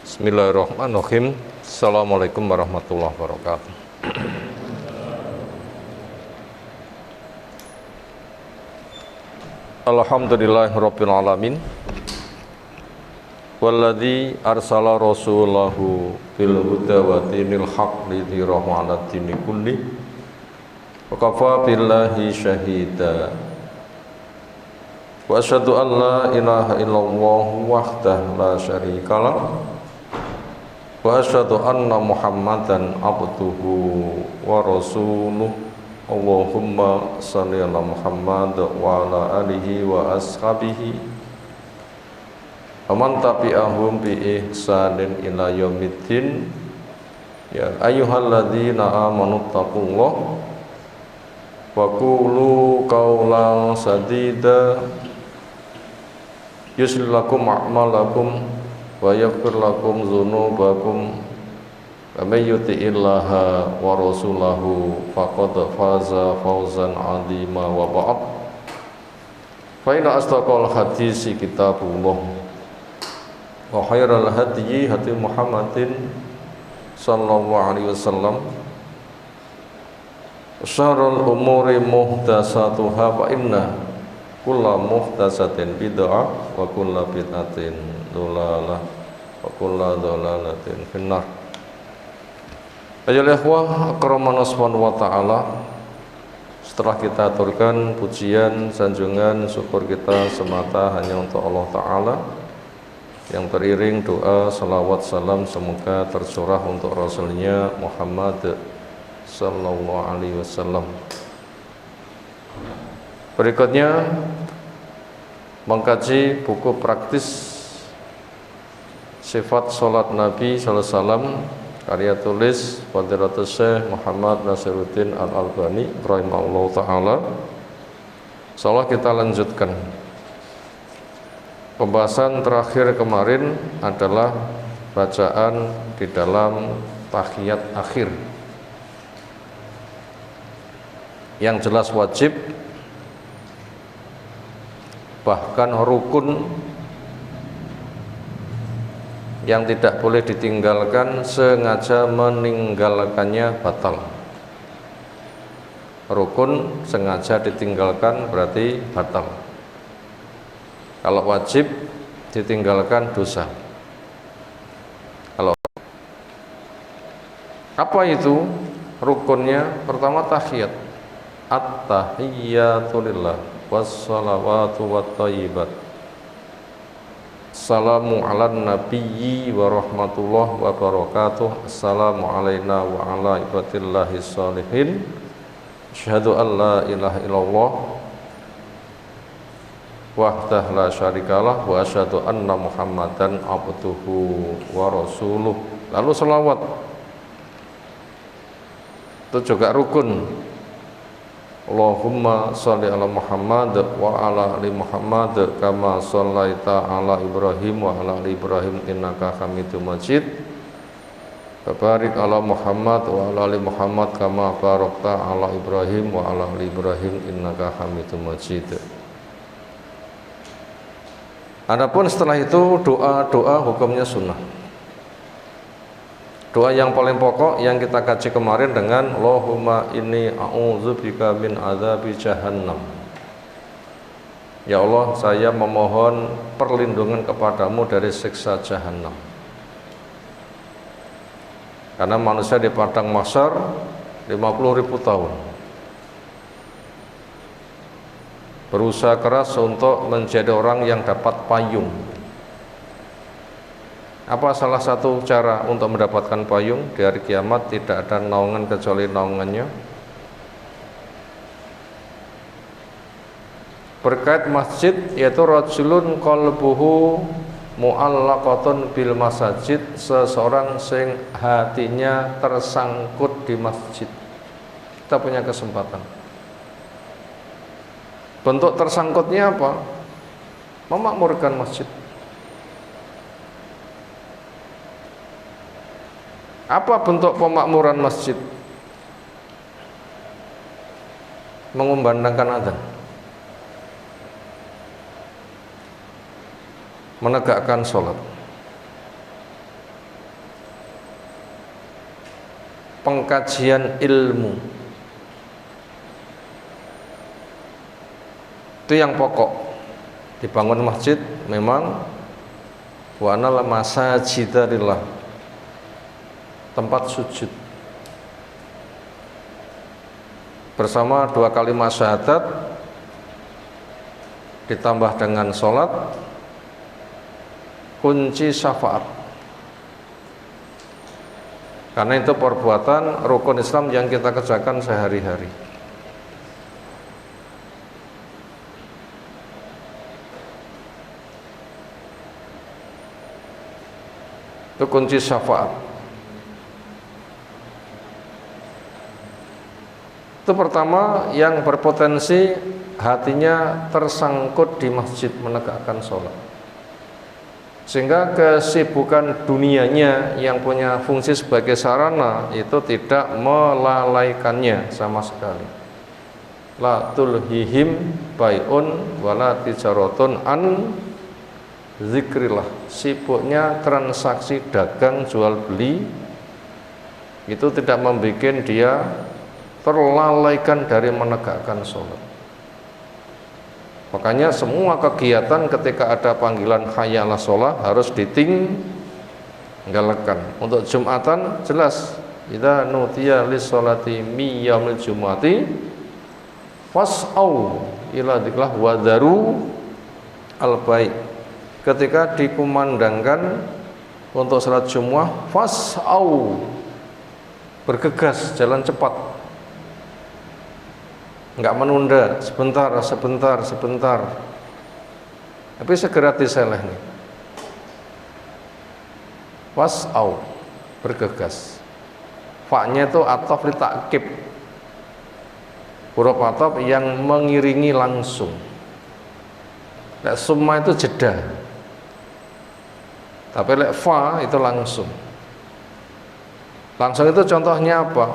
Bismillahirrahmanirrahim. Assalamualaikum warahmatullahi wabarakatuh. Alhamdulillahirabbil alamin. Walladzi arsala rasulahu bil huda wa dinil haqq lidhirahu 'ala dini kulli. Wa kafa billahi syahida. Wa asyhadu an la ilaha illallah wahdahu la syarikalah. Wa asyhadu anna Muhammadan abduhu wa rasuluh. Allahumma shalli ala Muhammad wa ala alihi wa ashabihi aman tabi'ahum bi ihsanin ila yaumiddin. Ya ayyuhalladzina amanu taqullaha wa qulu qawlan sadida yuslih lakum a'malakum wa yaghfir lakum dzunubakum wa may yuti'illaha wa rasulahu faqad faza fawzan 'azima wa ba'd. Fa inna asdaqal hadisi kitabullah wa khairal hadyi hadi Muhammadin sallallahu alaihi wasallam wa syarrul umuri muhdatsatuha fa inna kulla muhdatsatin bid'ah wa kulla bid'atin dhalalah wa kulla dhalalatin finnar. Ayolah ikhwah akramana subhanahu wa ta'ala, setelah kita aturkan pujian, sanjungan, syukur kita semata hanya untuk Allah Ta'ala, yang teriring doa, salawat, salam semoga tercurah untuk Rasulnya Muhammad sallallahu alaihi wasallam. Berikutnya mengkaji buku praktis sifat salat Nabi sallallahu alaihi wasallam karya tulis Fadilatul Syekh Muhammad Nasiruddin Al-Albani rahimahullah taala. Insyaallah kita lanjutkan. Pembahasan terakhir kemarin adalah bacaan di dalam tahiyat akhir yang jelas wajib, bahkan rukun yang tidak boleh ditinggalkan, sengaja meninggalkannya batal. Rukun sengaja ditinggalkan berarti batal. Kalau wajib ditinggalkan dosa. Kalau apa itu rukunnya? Pertama tahiyat. At-tahiyyatu lillah wassalawatu wattayyibat. Assalamu ala nabiyyi wa rahmatullah wa barakatuh. Assalamu alaina wa ala ibadillahi sholihin. Asyhadu an la ilaha illallah wahdah la syarikalah wa asyhadu anna Muhammadan abduhu wa rasuluh. Lalu selawat itu juga rukun. Allahumma sholli ala Muhammad wa ala ali Muhammad kama shallaita ala Ibrahim wa ala ali Ibrahim innaka Hamidum Majid. Barik ala Muhammad wa ala ali Muhammad kama barakta ala Ibrahim wa ala ali Ibrahim innaka Hamidum Majid. Adapun setelah itu doa-doa hukumnya sunnah. Doa yang paling pokok yang kita kaji kemarin dengan Allahumma inni a'udzubika min adzabi jahannam. Ya Allah, saya memohon perlindungan kepadamu dari siksa jahannam. Karena manusia di padang mahsyar 50.000 tahun berusaha keras untuk menjadi orang yang dapat payung. Apa salah satu cara untuk mendapatkan payung? Di hari kiamat tidak ada naungan kecuali naungannya. Berkait masjid, yaitu rajulun qalbuhu mu'allaqatun bil masajid, seseorang sing hatinya tersangkut di masjid. Kita punya kesempatan. Bentuk tersangkutnya apa? Memakmurkan masjid. Apa bentuk pemakmuran masjid? Mengumandangkan adzan, menegakkan sholat. pengkajian ilmu. Itu yang pokok. Dibangun masjid memang wa anal masajida lillah, tempat sujud. Bersama 2 kalimat syahadat ditambah dengan sholat, kunci syafaat. Karena itu perbuatan rukun Islam yang kita kerjakan sehari-hari. Itu kunci syafaat. Itu pertama yang berpotensi hatinya tersangkut di masjid menegakkan sholat, sehingga kesibukan dunianya yang punya fungsi sebagai sarana itu tidak melalaikannya sama sekali. La tulhihim bai'un wala tijaratun an zikrillah. Sibuknya transaksi dagang jual beli itu tidak membuat dia terlalaikan dari menegakkan sholat. Makanya semua kegiatan ketika ada panggilan hayya 'alas sholat harus ditinggalkan. Untuk Jumatan jelas, idza nudiya lis sholati mi yaumil jumu'ati fas'au ila dzikrillah wa daru al bai'. Ketika dikumandangkan untuk salat Jumat, fas'au, bergegas, jalan cepat, enggak menunda sebentar, tapi segera diseleh nih. Fas'au, bergegas. Fa-nya itu ataf li ta'kib, huruf ataf yang mengiringi langsung. Lek summa itu jeda, tapi lek fa itu langsung. Langsung itu contohnya apa?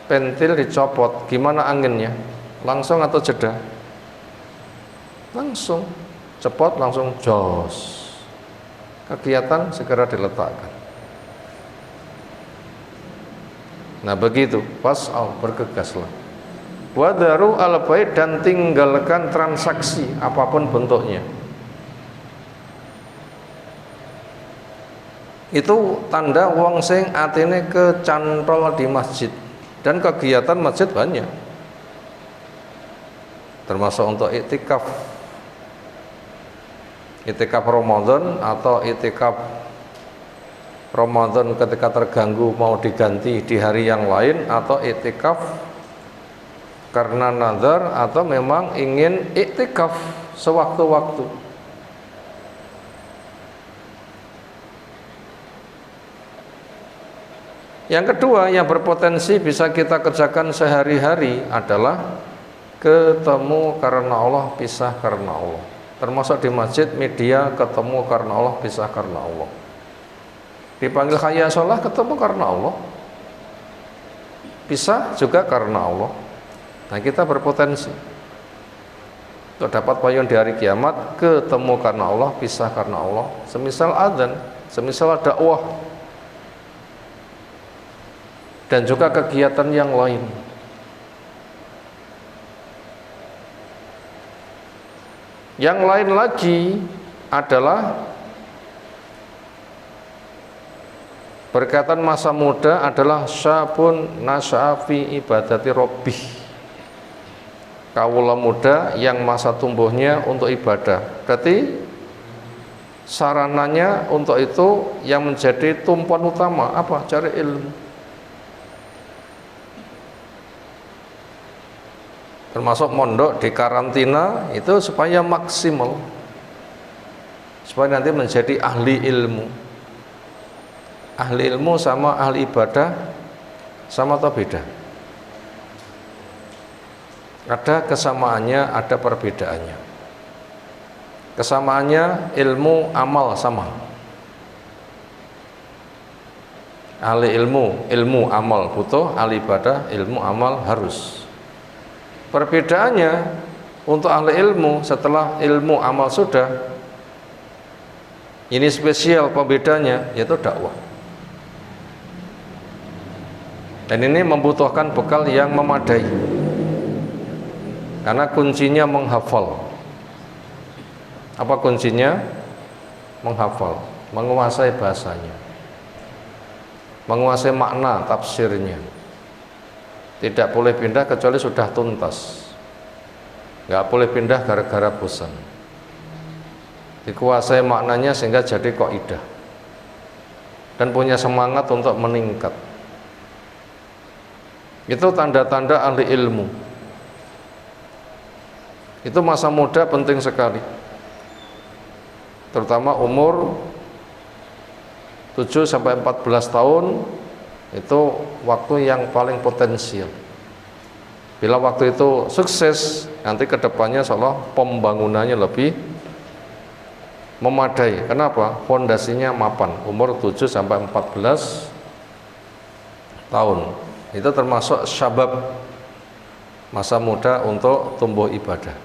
Pentil dicopot, gimana anginnya? Langsung atau jeda? Langsung. Cepot langsung jos. Kegiatan segera diletakkan. Nah begitu, fas'au, bergegaslah. Wadaru al-bai', dan tinggalkan transaksi apapun bentuknya. Itu tanda wong sing atine kecantol di masjid, dan kegiatan masjid banyak, termasuk untuk iktikaf Ramadan atau iktikaf Ramadan ketika terganggu mau diganti di hari yang lain, atau iktikaf karena nazar, atau memang ingin iktikaf sewaktu-waktu. Yang kedua yang berpotensi bisa kita kerjakan sehari-hari adalah ketemu karena Allah, pisah karena Allah. Termasuk di masjid, media ketemu karena Allah, pisah karena Allah. Dipanggil hayya sholat, ketemu karena Allah, pisah juga karena Allah. Nah kita berpotensi untuk dapat payung di hari kiamat, ketemu karena Allah, pisah karena Allah. Semisal adzan, semisal dakwah, dan juga kegiatan yang lain. Yang lain lagi adalah berkaitan masa muda adalah syabun nasya'a fi ibadati rabbih. Kawula muda yang masa tumbuhnya untuk ibadah. Berarti sarananya untuk itu yang menjadi tumpuan utama apa? Cari ilmu. Termasuk mondok di karantina itu supaya maksimal, supaya nanti menjadi ahli ilmu. Ahli ilmu sama ahli ibadah sama atau beda? Ada kesamaannya, ada perbedaannya. Kesamaannya ilmu amal sama. Ahli ilmu, ilmu amal butuh, ahli ibadah, ilmu amal harus. Perbedaannya untuk ahli ilmu setelah ilmu amal sudah, ini spesial pembedanya, yaitu dakwah. Dan ini membutuhkan bekal yang memadai, karena kuncinya menghafal. Apa kuncinya? Menghafal, menguasai bahasanya, menguasai makna tafsirnya. Tidak boleh pindah kecuali sudah tuntas. Nggak boleh pindah gara-gara bosan. Dikuasai maknanya sehingga jadi kaidah dan punya semangat untuk meningkat. Itu tanda-tanda ahli ilmu. Itu masa muda penting sekali, terutama umur 7-14 tahun. Itu waktu yang paling potensial. Bila waktu itu sukses, nanti kedepannya seolah pembangunannya lebih memadai. Kenapa? Fondasinya mapan. Umur 7-14 tahun itu termasuk syabab, masa muda untuk tumbuh ibadah.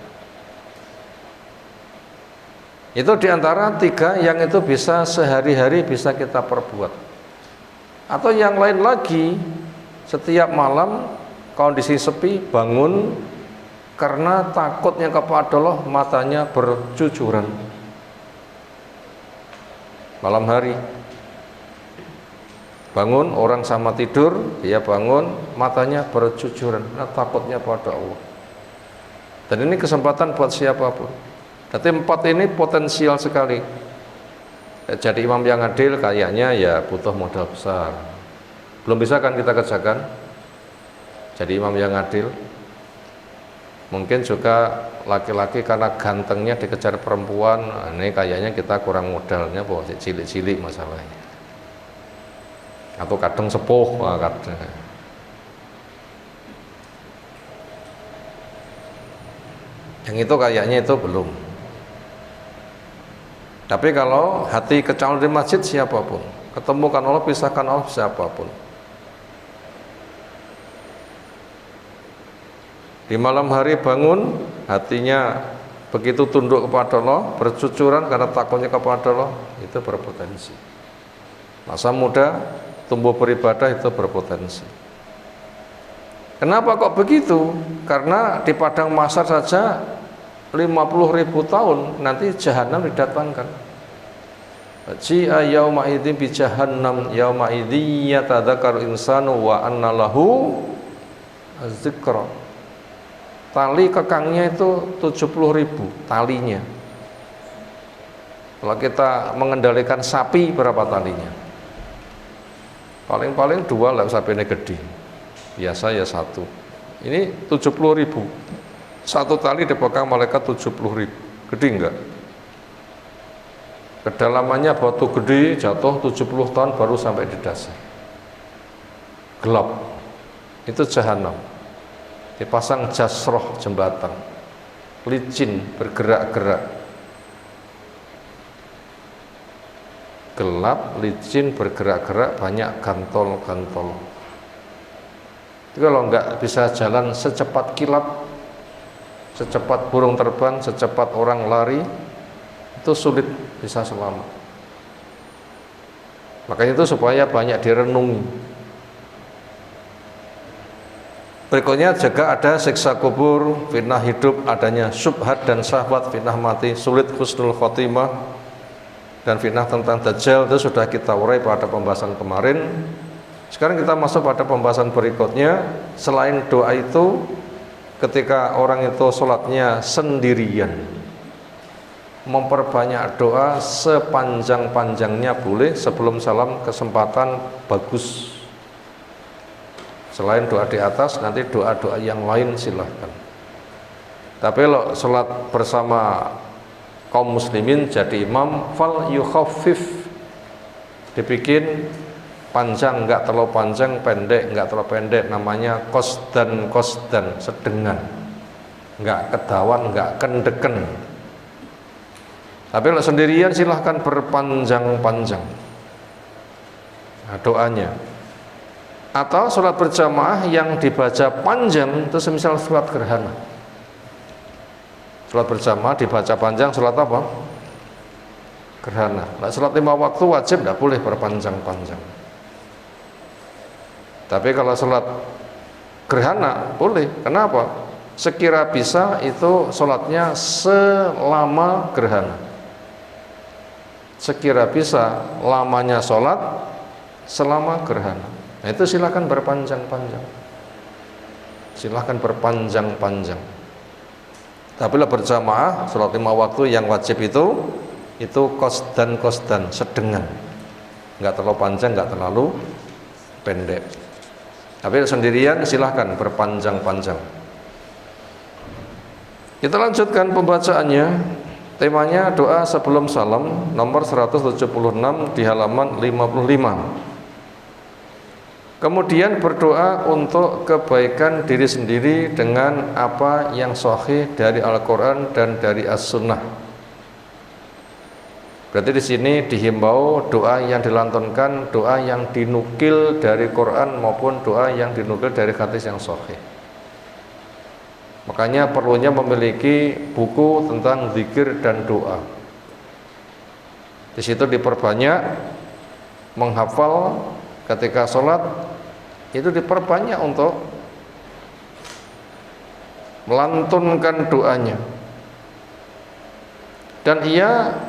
Itu diantara 3 yang itu bisa sehari-hari bisa kita perbuat. Atau yang lain lagi, setiap malam kondisi sepi bangun karena takutnya kepada Allah, matanya bercucuran. Malam hari bangun, orang sama tidur, dia bangun matanya bercucuran, nah, takutnya pada Allah. Dan ini kesempatan buat siapapun. Jadi 4 ini potensial sekali. Jadi imam yang adil kayaknya ya butuh modal besar. Belum bisa kan kita kerjakan jadi imam yang adil. Mungkin juga laki-laki karena gantengnya dikejar perempuan, ini kayaknya kita kurang modalnya, bahwa cilik-cilik masalahnya. Atau kadang sepuh, kadang. Yang itu kayaknya itu belum. Tapi kalau hati kecil di masjid, siapapun ketemukan Allah, pisahkan Allah, siapapun. Di malam hari bangun, hatinya begitu tunduk kepada Allah, bercucuran karena takutnya kepada Allah, itu berpotensi. Masa muda tumbuh beribadah itu berpotensi. Kenapa kok begitu? Karena di padang mahsyar saja 50.000 tahun nanti jahanam didatangkan. Ji'a yauma idzin bi jahannam yauma idzin yatadzakkaru insanu wa anna lahu dzikra. Tali kekangnya itu 70.000 talinya. Kalau kita mengendalikan sapi, berapa talinya? Paling-paling 2 lah, sapi ini gede. Biasa ya 1. Ini 70.000. 1 tali dipegang malaikat 70.000. Gede enggak? Kedalamannya batu gede, jatuh 70 tahun baru sampai di dasar. Gelap. Itu jahanam. Dipasang jasroh jembatan. Licin, bergerak-gerak. Gelap, licin, bergerak-gerak, banyak gantol-gantol. Itu kalau enggak bisa jalan secepat kilat, secepat burung terbang, secepat orang lari, itu sulit bisa selamat. Makanya itu supaya banyak direnungi. Berikutnya juga ada siksa kubur, fitnah hidup, adanya syubhat dan syahwat, fitnah mati, sulit husnul khotimah, dan fitnah tentang Dajjal. Itu sudah kita urai pada pembahasan kemarin. Sekarang kita masuk pada pembahasan berikutnya. Selain doa itu, ketika orang itu sholatnya sendirian, memperbanyak doa sepanjang-panjangnya boleh. Sebelum salam kesempatan bagus. Selain doa di atas, nanti doa-doa yang lain silahkan. Tapi kalau sholat bersama kaum muslimin, jadi imam, fal yukhaffif, dibikin panjang, enggak terlalu panjang, pendek, enggak terlalu pendek, namanya qasdan, sedengan, enggak kedawan, enggak kendeken. Tapi kalau sendirian silahkan berpanjang-panjang doanya. Atau sholat berjamaah yang dibaca panjang, itu semisal sholat gerhana. Sholat berjamaah dibaca panjang, sholat apa? Gerhana. Nah, sholat 5 waktu wajib tidak boleh berpanjang-panjang. Tapi kalau sholat gerhana boleh. Kenapa? Sekira bisa itu sholatnya selama gerhana. Sekira bisa lamanya sholat selama gerhana. Nah, itu silakan berpanjang-panjang. Silahkan berpanjang-panjang. Tapi lah berjamaah sholat 5 waktu yang wajib itu qasdan sedengan, nggak terlalu panjang, nggak terlalu pendek. Tapi sendirian silahkan berpanjang-panjang. Kita lanjutkan pembacaannya. Temanya doa sebelum salam, nomor 176 di halaman 55. Kemudian berdoa untuk kebaikan diri sendiri dengan apa yang sahih dari Al-Quran dan dari As-Sunnah. Berarti di sini dihimbau doa yang dilantunkan, doa yang dinukil dari Quran maupun doa yang dinukil dari hadis yang sahih. Makanya perlunya memiliki buku tentang zikir dan doa. Di situ diperbanyak menghafal ketika sholat, itu diperbanyak untuk melantunkan doanya. Dan ia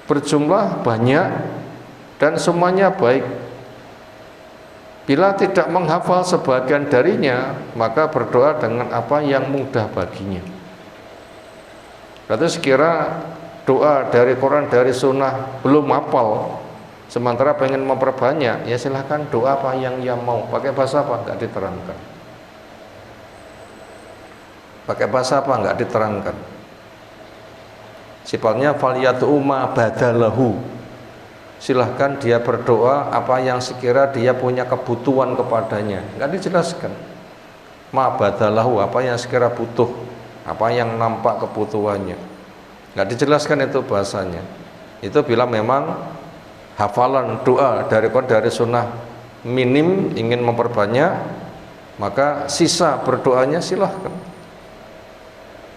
berjumlah banyak dan semuanya baik. Bila tidak menghafal sebagian darinya, maka berdoa dengan apa yang mudah baginya. Berarti sekira doa dari Quran, dari Sunnah belum hafal, sementara pengen memperbanyak, ya silahkan doa apa yang ia mau. Pakai bahasa apa? Enggak diterangkan. Pakai bahasa apa? Enggak diterangkan. Sifatnya faliyatu ma badalahu. Silahkan dia berdoa apa yang sekira dia punya kebutuhan kepadanya. Enggak dijelaskan. Ma badalahu, apa yang sekira butuh, apa yang nampak kebutuhannya. Enggak dijelaskan itu bahasanya. Itu bila memang hafalan doa dari Quran dari Sunnah minim, ingin memperbanyak, maka sisa berdoanya silahkan.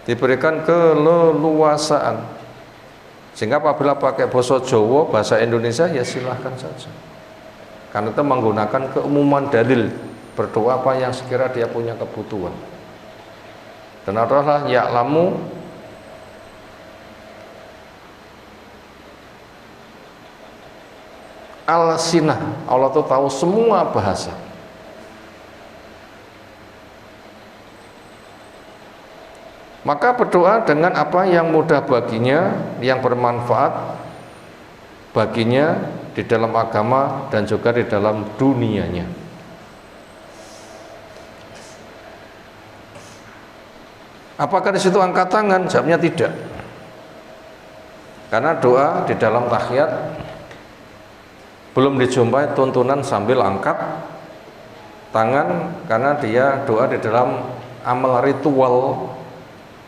Diberikan keleluasaan. Sehingga apabila pakai bahasa Jawa, bahasa Indonesia, ya silahkan saja. Karena itu menggunakan keumuman dalil, berdoa apa yang sekira dia punya kebutuhan. Dan adalah ya'lamu al-sinah, Allah itu tahu semua bahasa. Maka berdoa dengan apa yang mudah baginya, yang bermanfaat baginya di dalam agama dan juga di dalam dunianya. Apakah di situ angkat tangan? Jawabnya tidak. Karena doa di dalam tahiyat belum dijumpai tuntunan sambil angkat tangan, karena dia doa di dalam amal ritual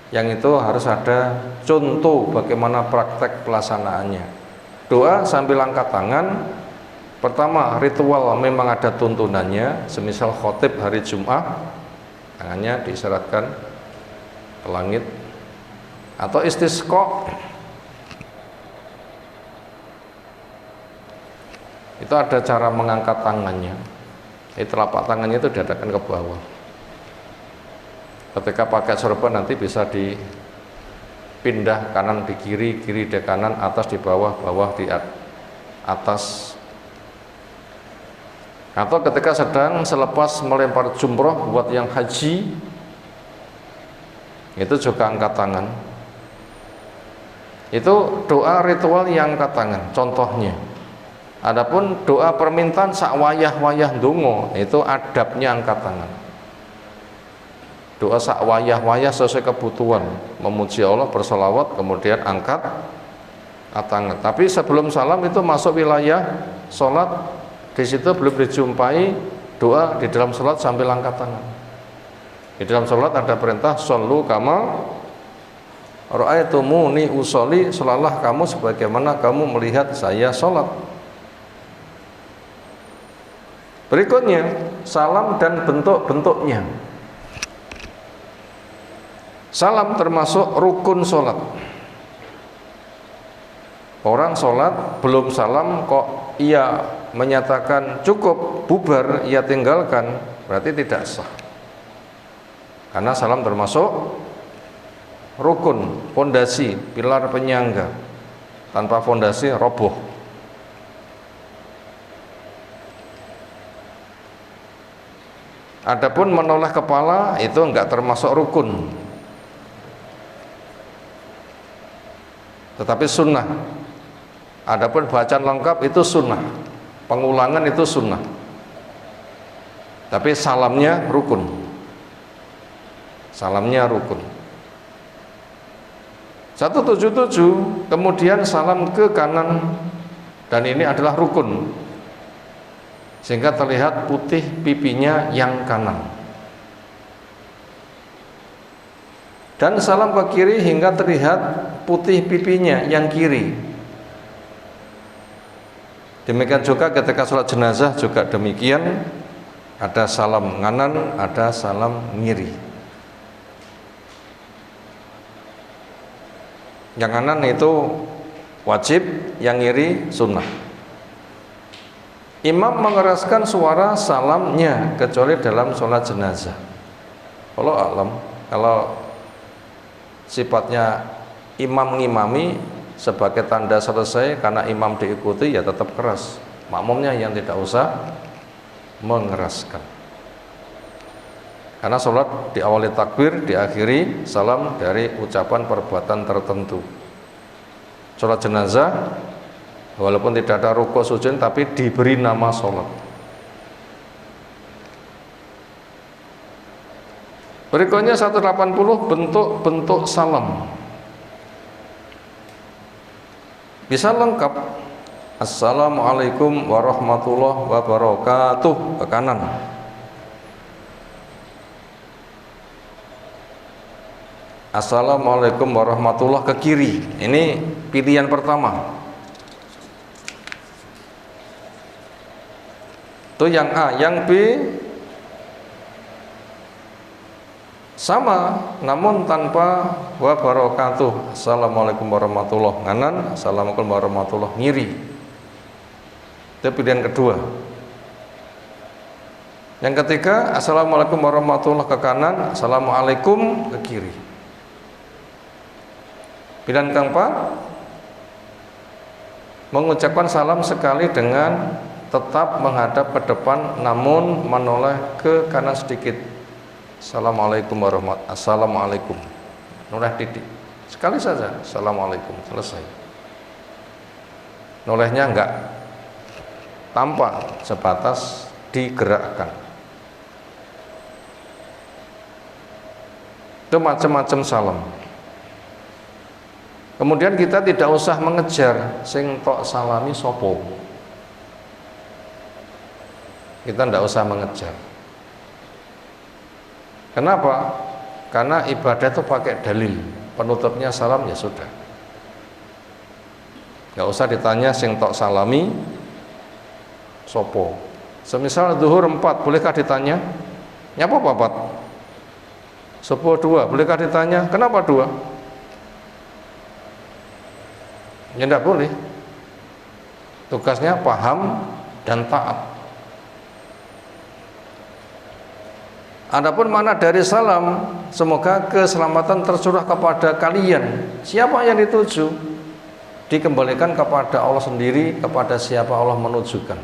yang itu harus ada contoh bagaimana praktek pelaksanaannya. Doa sambil angkat tangan, pertama ritual memang ada tuntunannya, semisal khotib hari Jumat tangannya diisyaratkan ke langit, atau istisqa itu ada cara mengangkat tangannya. Telapak tangannya itu diadakan ke bawah. Ketika pakai sorban nanti bisa dipindah kanan di kiri, kiri di kanan, atas di bawah, bawah di atas. Atau ketika sedang selepas melempar jumroh buat yang haji, itu juga angkat tangan. Itu doa ritual yang angkat tangan, contohnya. Adapun doa permintaan sak wayah-wayah ndonga, itu adabnya angkat tangan. Doa sak wayah-wayah sesuai kebutuhan, memuji Allah, bersolawat, kemudian angkat tangan. Tapi sebelum salam itu masuk wilayah sholat, di situ belum dijumpai doa di dalam sholat sambil angkat tangan. Di dalam sholat ada perintah shollu kama ra'aitumuni usolli, sholalah kamu sebagaimana kamu melihat saya sholat. Berikutnya salam dan bentuk-bentuknya. Salam termasuk rukun sholat. Orang sholat belum salam kok ia menyatakan cukup, bubar, ia tinggalkan, berarti tidak sah. Karena salam termasuk rukun, fondasi, pilar penyangga. Tanpa fondasi roboh. Adapun menoleh kepala itu enggak termasuk rukun, tetapi sunnah. Adapun bacaan lengkap itu sunnah, pengulangan itu sunnah, tapi salamnya rukun. Salamnya rukun. 177 kemudian salam ke kanan, dan ini adalah rukun, sehingga terlihat putih pipinya yang kanan. Dan salam ke kiri hingga terlihat putih pipinya yang kiri. Demikian juga ketika sholat jenazah juga demikian, ada salam kanan, ada salam ngiri. Yang kanan itu wajib, yang ngiri sunnah. Imam mengeraskan suara salamnya kecuali dalam sholat jenazah. Kalau alam, kalau sifatnya imam ngimami sebagai tanda selesai karena imam diikuti, ya tetap keras. Makmumnya yang tidak usah mengeraskan. Karena sholat diawali takbir, diakhiri salam dari ucapan perbuatan tertentu. Sholat jenazah walaupun tidak ada rukuk sujud, tapi diberi nama sholat. Berikutnya 180 bentuk-bentuk salam. Bisa lengkap. Assalamualaikum warahmatullahi wabarakatuh ke kanan. Assalamualaikum warahmatullahi ke kiri. Ini pilihan pertama. Itu yang A. Yang B sama, namun tanpa wa barakatuh. Assalamualaikum warahmatullahi kanan, assalamualaikum warahmatullahi ngiri. Itu pilihan kedua. Yang ketiga, assalamualaikum warahmatullahi ke kanan, assalamualaikum ke kiri. Pilihan keempat, mengucapkan salam sekali dengan tetap menghadap ke depan namun menoleh ke kanan sedikit. Assalamualaikum warahmatullahi wabarakatuh. Assalamualaikum. Noleh titik. Sekali saja. Assalamualaikum. Selesai. Nolehnya enggak tampak, sebatas digerakkan. Itu macam-macam salam. Kemudian kita tidak usah mengejar sing tok salami sopo. Kita tidak usah mengejar. Kenapa? Karena ibadah itu pakai dalil. Penutupnya salam, ya sudah. Gak usah ditanya sing tok salami sopo. Semisal zuhur 4, bolehkah ditanya? Nyapa papat? Sopo 2, bolehkah ditanya? Kenapa 2? Ya tidak boleh. Tugasnya paham dan taat. Adapun makna dari salam, semoga keselamatan tercurah kepada kalian. Siapa yang dituju? Dikembalikan kepada Allah sendiri, kepada siapa Allah menujukan.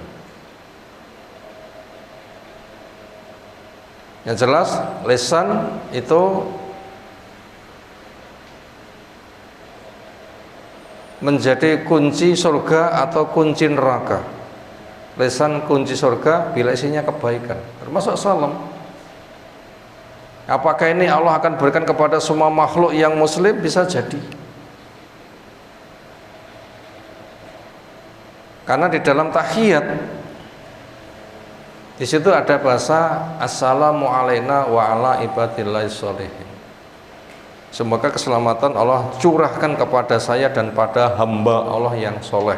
Yang jelas, lisan itu menjadi kunci surga atau kunci neraka. Lisan kunci surga bila isinya kebaikan, termasuk salam. Apakah ini Allah akan berikan kepada semua makhluk yang muslim? Bisa jadi. Karena di dalam tahiyat di situ ada bahasa assalamu alaina wa ala ibadillahi sholihin. Semoga keselamatan Allah curahkan kepada saya dan pada hamba Allah yang soleh.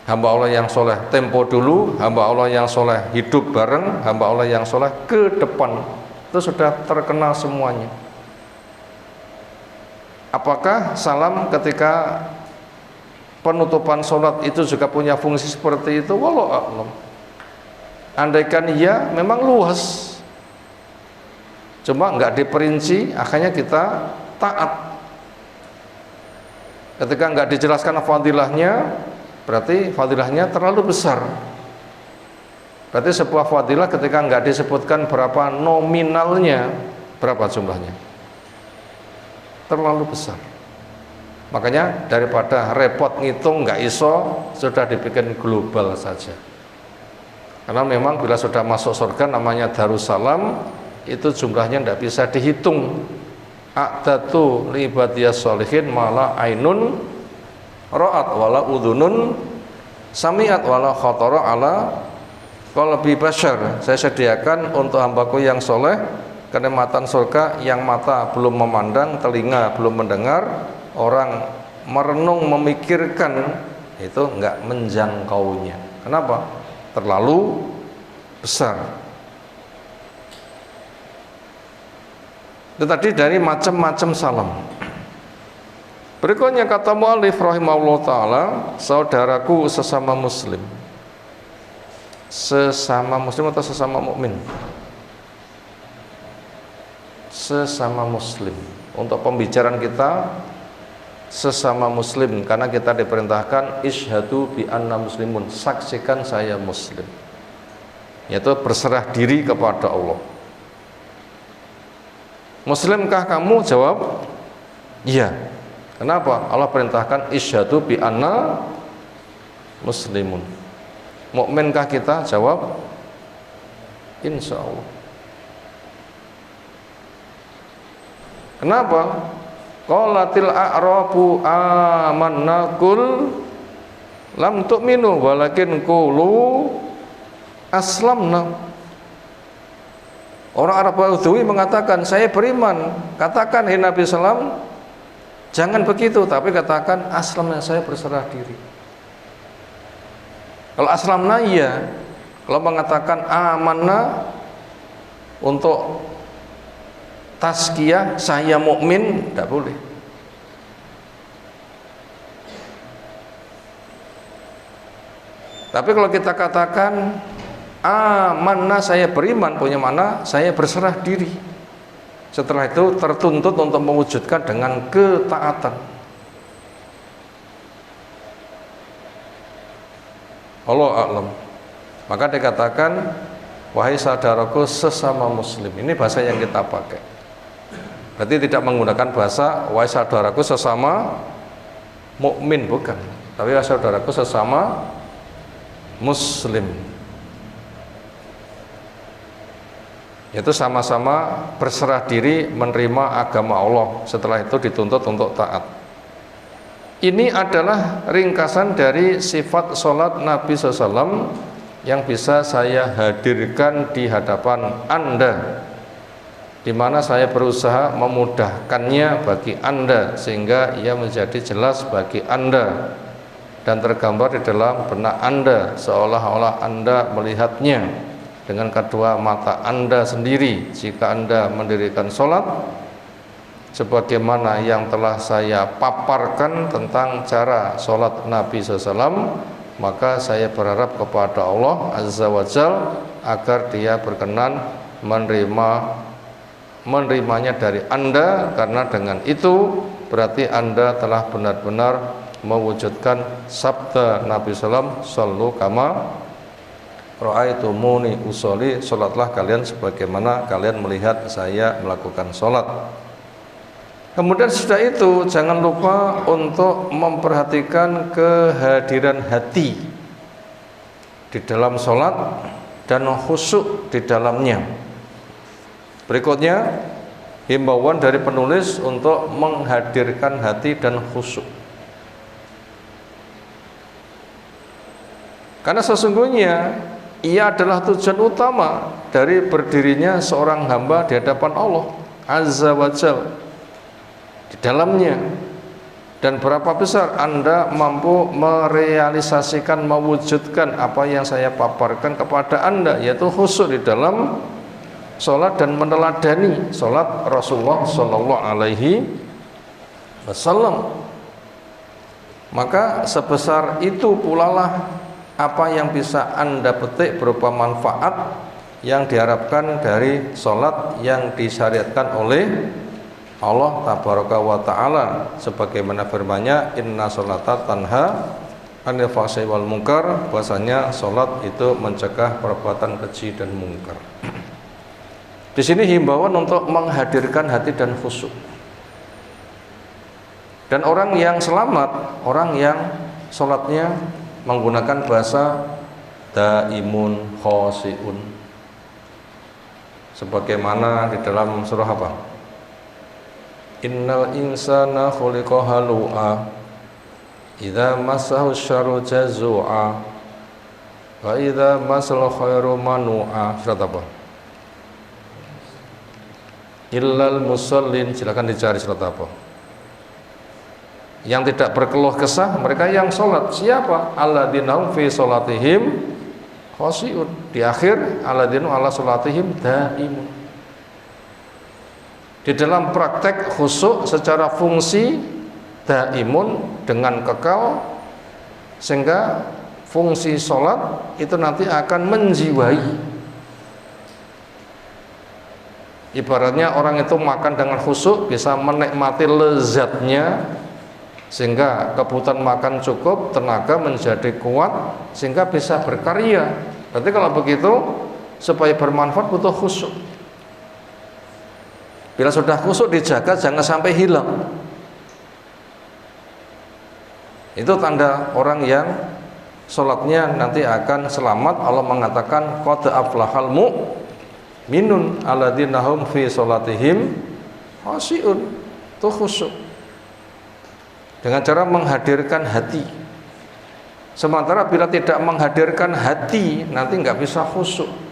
Hamba Allah yang soleh tempo dulu, hamba Allah yang soleh hidup bareng, hamba Allah yang soleh ke depan. Itu sudah terkenal semuanya. Apakah salam ketika penutupan sholat itu juga punya fungsi seperti itu? Wallahu a'lam. Andaikan iya, memang luas, cuma nggak diperinci, akhirnya kita taat. Ketika nggak dijelaskan fadilahnya, berarti fadilahnya terlalu besar. Berarti sebuah fadilah ketika nggak disebutkan berapa nominalnya, berapa jumlahnya, terlalu besar. Makanya daripada repot ngitung nggak iso, sudah dibikin global saja. Karena memang bila sudah masuk surga namanya Darussalam, itu jumlahnya tidak bisa dihitung. A'datu li ibadiyas sholihin mala ainun ra'at wala udhunun sami'at wala khatara ala qalbi bashar. Saya sediakan untuk hambaku yang soleh kenikmatan surga yang mata belum memandang, telinga belum mendengar, orang merenung memikirkan itu enggak menjangkaunya. Kenapa? Terlalu besar. Itu tadi dari macam-macam salam. Berikutnya kata mu'allif rahimahullah ta'ala, saudaraku sesama muslim. Sesama muslim atau sesama mukmin? Sesama muslim. Untuk pembicaraan kita sesama muslim, karena kita diperintahkan isyhadu bi anna muslimun, saksikan saya muslim, yaitu berserah diri kepada Allah. Muslimkah kamu? Jawab iya. Kenapa? Allah perintahkan isyhadu bi anna muslimun. Mukminkah kita? Jawab insya Allah. Kenapa? Qalatil a'rabu amanna qul lam tu'minu walakin qulu aslamna. Orang Arab Badui mengatakan saya beriman. Katakan hai Nabi sallam, jangan begitu, tapi katakan aslamna, saya berserah diri. Kalau aslamna iya, kalau mengatakan amanna untuk tazkiyah saya mukmin tidak boleh. Tapi kalau kita katakan amanna, saya beriman, punya mana saya berserah diri. Setelah itu tertuntut untuk mewujudkan dengan ketaatan. Allah a'lam. Maka dikatakan wahai saudaraku sesama muslim. Ini bahasa yang kita pakai. Berarti tidak menggunakan bahasa wahai saudaraku sesama mukmin, bukan. Tapi wahai saudaraku sesama muslim. Yaitu sama-sama berserah diri menerima agama Allah. Setelah itu dituntut untuk taat. Ini adalah ringkasan dari sifat sholat Nabi SAW yang bisa saya hadirkan di hadapan Anda, di mana saya berusaha memudahkannya bagi Anda sehingga ia menjadi jelas bagi Anda dan tergambar di dalam benak Anda, seolah-olah Anda melihatnya dengan kedua mata Anda sendiri. Jika Anda mendirikan sholat sebagaimana yang telah saya paparkan tentang cara sholat Nabi SAW, maka saya berharap kepada Allah Azza wa Jal agar dia berkenan menerimanya dari Anda, karena dengan itu berarti Anda telah benar-benar mewujudkan sabda Nabi SAW, sallu kama ra'aitumuni usolli, sholatlah kalian sebagaimana kalian melihat saya melakukan sholat. Kemudian sudah itu jangan lupa untuk memperhatikan kehadiran hati di dalam sholat dan khusyuk di dalamnya. Berikutnya himbauan dari penulis untuk menghadirkan hati dan khusyuk. Karena sesungguhnya ia adalah tujuan utama dari berdirinya seorang hamba di hadapan Allah Azza wa Jalla di dalamnya. Dan berapa besar Anda mampu merealisasikan, mewujudkan apa yang saya paparkan kepada Anda, yaitu khusyuk di dalam sholat dan meneladani sholat Rasulullah Sallallahu Alaihi Wasallam. maka sebesar itu pula lah apa yang bisa Anda petik berupa manfaat yang diharapkan dari sholat yang disyariatkan oleh Allah tabaraka wa ta'ala, sebagaimana firman-Nya inna sholata tanha 'anil fahsya'i wal munkar, bahwasanya sholat itu mencegah perbuatan keji dan mungkar. Di sini himbauan untuk menghadirkan hati dan khusyuk. Dan orang yang selamat, orang yang sholatnya menggunakan bahasa daimun khoshi'un, sebagaimana di dalam surah apa? Innal insana khuliqa halu'a idza massahu syarru jazua wa idza massal khairu manu'a. Surat apa? Illal musallin. Silakan dicari surat apa. Yang tidak berkeluh kesah mereka yang sholat. Siapa? Alladzina hum fi sholatihim khoshi'un. Di akhir alladzina ala sholatihim daimun. Di dalam praktek khusyuk secara fungsi daimun dengan kekal, sehingga fungsi sholat itu nanti akan menjiwai. Ibaratnya orang itu makan dengan khusyuk bisa menikmati lezatnya, sehingga kebutuhan makan cukup, tenaga menjadi kuat, sehingga bisa berkarya. Berarti kalau begitu supaya bermanfaat butuh khusyuk. Bila sudah khusyuk dijaga jangan sampai hilang. Itu tanda orang yang sholatnya nanti akan selamat. Allah mengatakan qad aflahal mu'minun alladzina hum fi sholatihim khashi'un. Itu khusyuk dengan cara menghadirkan hati. Sementara bila tidak menghadirkan hati nanti nggak bisa khusyuk.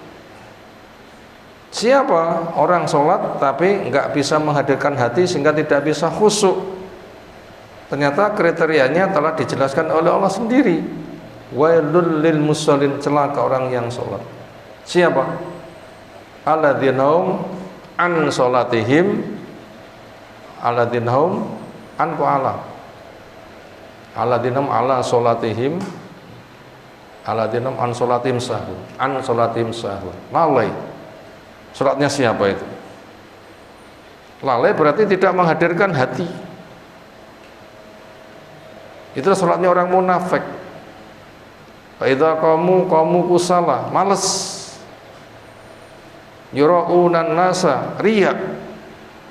Siapa orang sholat tapi nggak bisa menghadirkan hati sehingga tidak bisa khusyuk? Ternyata kriterianya telah dijelaskan oleh Allah sendiri. Wailul lil musallin, celaka orang yang sholat. Siapa? Alladzina hum an sholatihim, alladzina hum an qala, alladzina hum ala sholatihim, alladzina hum an sholatihim sahun, an sholatihim sahun. Lalai. Sholatnya siapa itu? Lalai berarti tidak menghadirkan hati. Itu sholatnya orang munafik. Faidha qamu kusala, males. Yura'unan nasa, riya.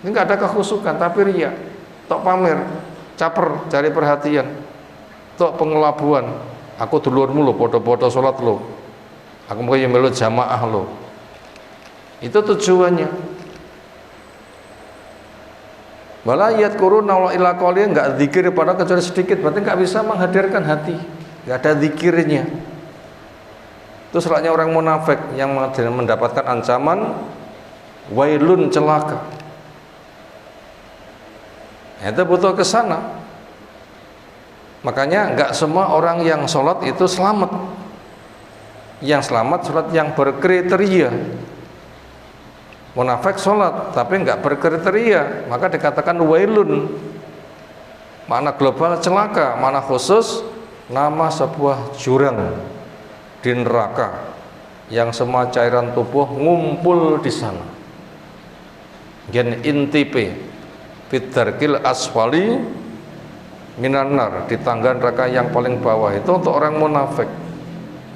Ini enggak ada kekhusukan tapi riya. Tok pamer, caper, cari perhatian. Tok pengelabuan. Aku dulurmu lo, podo-podo sholat lo. Aku mau melu jamaah lo. Itu tujuannya. Wala yadkuruna wa illa qalilan, enggak zikir pada kecuali sedikit, berarti enggak bisa menghadirkan hati. Enggak ada zikirnya. Itu sholatnya orang munafik yang mendapatkan ancaman wailun, celaka. Itu butuh ke sana. Makanya enggak semua orang yang sholat itu selamat. Yang selamat sholat yang berkriteria. Munafik sholat tapi enggak berkriteria, maka dikatakan wailun. Makna global celaka, makna khusus nama sebuah jurang di neraka yang semua cairan tubuh ngumpul di sana. Gen intipe fitarkil asfali minanar, di tangga neraka yang paling bawah. Itu untuk orang munafik.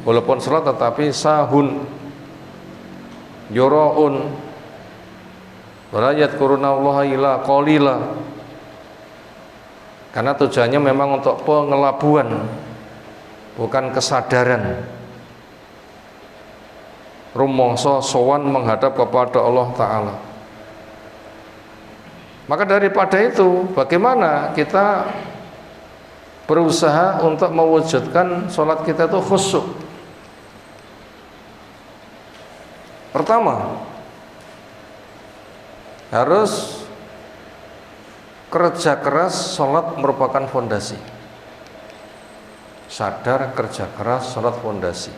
Walaupun sholat tetapi sahun, yuraun, wala yadkurunallaha illa qalila. Karena tujuannya memang untuk pengelabuan, bukan kesadaran. Rumangsa sowan menghadap kepada Allah Ta'ala. Maka daripada itu, bagaimana kita berusaha untuk mewujudkan sholat kita itu khusyuk? Pertama, harus kerja keras. Sholat merupakan fondasi. Sadar, kerja keras, sholat fondasi.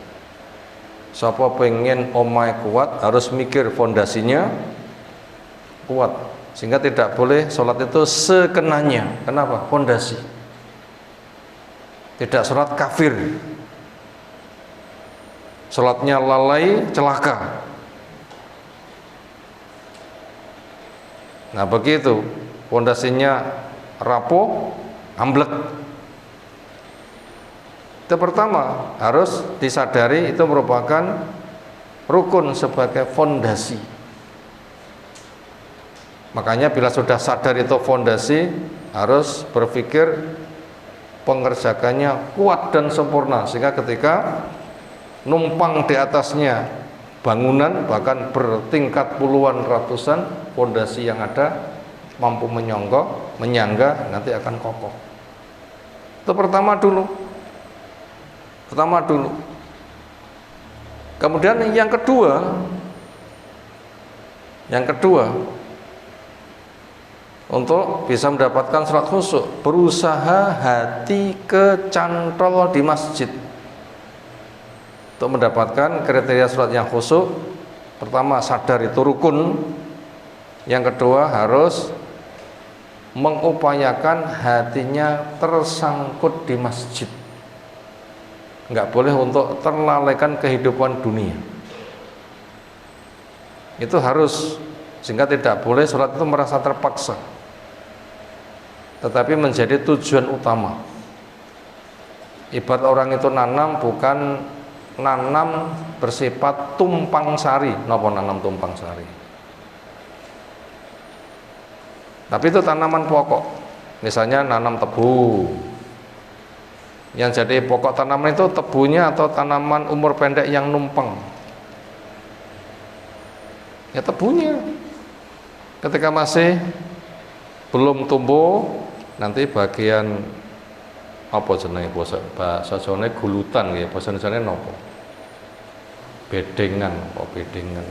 Siapa pengen omai kuat harus mikir fondasinya kuat, sehingga tidak boleh sholat itu sekenanya. Kenapa? Fondasi. Tidak sholat kafir, sholatnya lalai celaka. Nah begitu, fondasinya rapuh, amblek. Itu pertama, harus disadari itu merupakan rukun sebagai fondasi. Makanya bila sudah sadar itu fondasi, harus berpikir pengerjakannya kuat dan sempurna, sehingga ketika numpang di atasnya bangunan bahkan bertingkat puluhan ratusan, fondasi yang ada mampu menyangga nanti akan kokoh. Itu pertama dulu. Kemudian yang kedua, untuk bisa mendapatkan sholat khusyuk, berusaha hati kecantol di masjid. Untuk mendapatkan kriteria sholat yang khusyuk, pertama sadar itu rukun, yang kedua harus mengupayakan hatinya tersangkut di masjid. Enggak boleh untuk terlalaikan kehidupan dunia. Itu harus, sehingga tidak boleh sholat itu merasa terpaksa, tetapi menjadi tujuan utama. Ibarat orang itu nanam, bukan nanam bersifat tumpang sari. Napa nanam tumpang sari? Tapi itu tanaman pokok. Misalnya nanam tebu, yang jadi pokok tanaman itu tebunya atau tanaman umur pendek yang numpang? Ya tebunya. Ketika masih belum tumbuh, nanti bagian apa jenenge bahasa Jawane gulutan ya, bahasa Indonesia nopo? Bedengan, bedengan.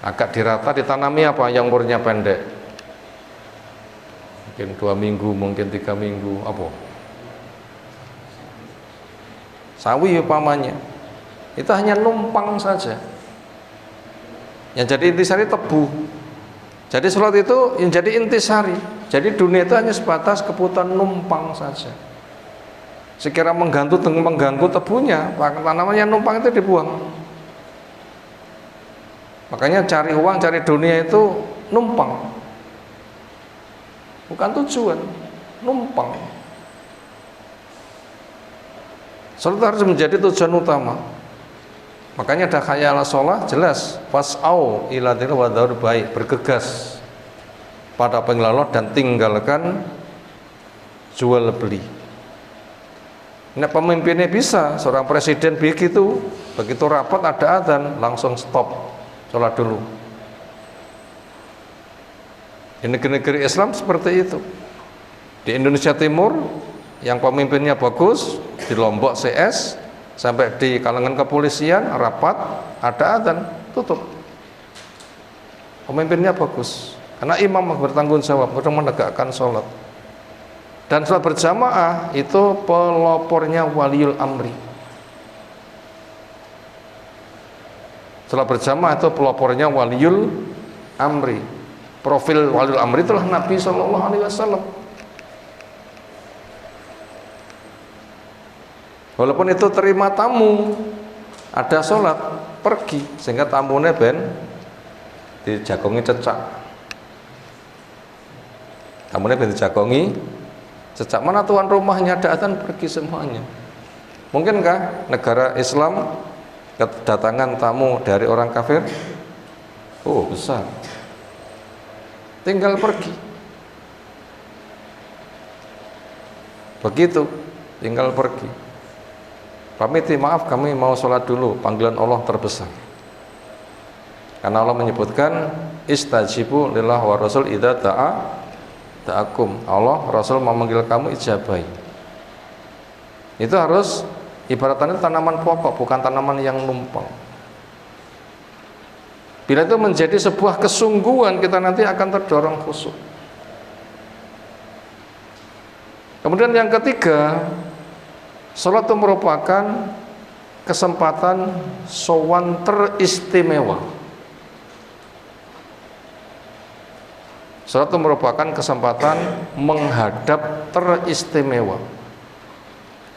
Agak dirata ditanami apa yang umurnya pendek? Mungkin 2 minggu, mungkin 3 minggu, apa? Sawi umpamanya. Itu hanya numpang saja. Yang jadi intisari tebu. Jadi sholat itu yang jadi intisari. Jadi dunia itu hanya sebatas kebutuhan numpang saja. Sekira mengganggu tebunya, tanaman yang numpang itu dibuang. Makanya cari uang, cari dunia itu numpang, bukan tujuan, numpang. Sholat harus menjadi tujuan utama. Makanya ada khayal sholat jelas, fas'au ila dzikri wa dzarul bai', bergegas pada pengelola dan tinggalkan jual beli. Nah pemimpinnya bisa, seorang presiden begitu rapat ada adzan langsung stop, sholat dulu. Di negeri-negeri Islam seperti itu. Di Indonesia Timur yang pemimpinnya bagus, di Lombok CS sampai di kalangan kepolisian rapat ada adzan tutup. Pemimpinnya bagus karena imam bertanggung jawab untuk menegakkan sholat. Dan sholat berjamaah itu pelopornya waliul amri. Sholat berjamaah itu pelopornya waliul amri. Profil waliul amri itulah Nabi SAW. Walaupun itu terima tamu, ada sholat, pergi, sehingga tamunya ben dijagongi cecak. Tamunya ben dijagongi cecak. Mana tuan rumahnya ada adzan, pergi semuanya. Mungkinkah negara Islam kedatangan tamu dari orang kafir? Oh besar. Tinggal pergi. Begitu, tinggal pergi. Pamiti, maaf kami mau sholat dulu, panggilan Allah terbesar. Karena Allah menyebutkan istajibu lillah wa rasul idza ta'akum. Allah, Rasul memanggil kamu, ijabai. Itu harus ibaratnya tanaman pokok, bukan tanaman yang numpang. Bila itu menjadi sebuah kesungguhan, kita nanti akan terdorong khusyuk. Kemudian yang ketiga, sholat itu merupakan kesempatan sowan teristimewa. Salat itu merupakan kesempatan menghadap teristimewa.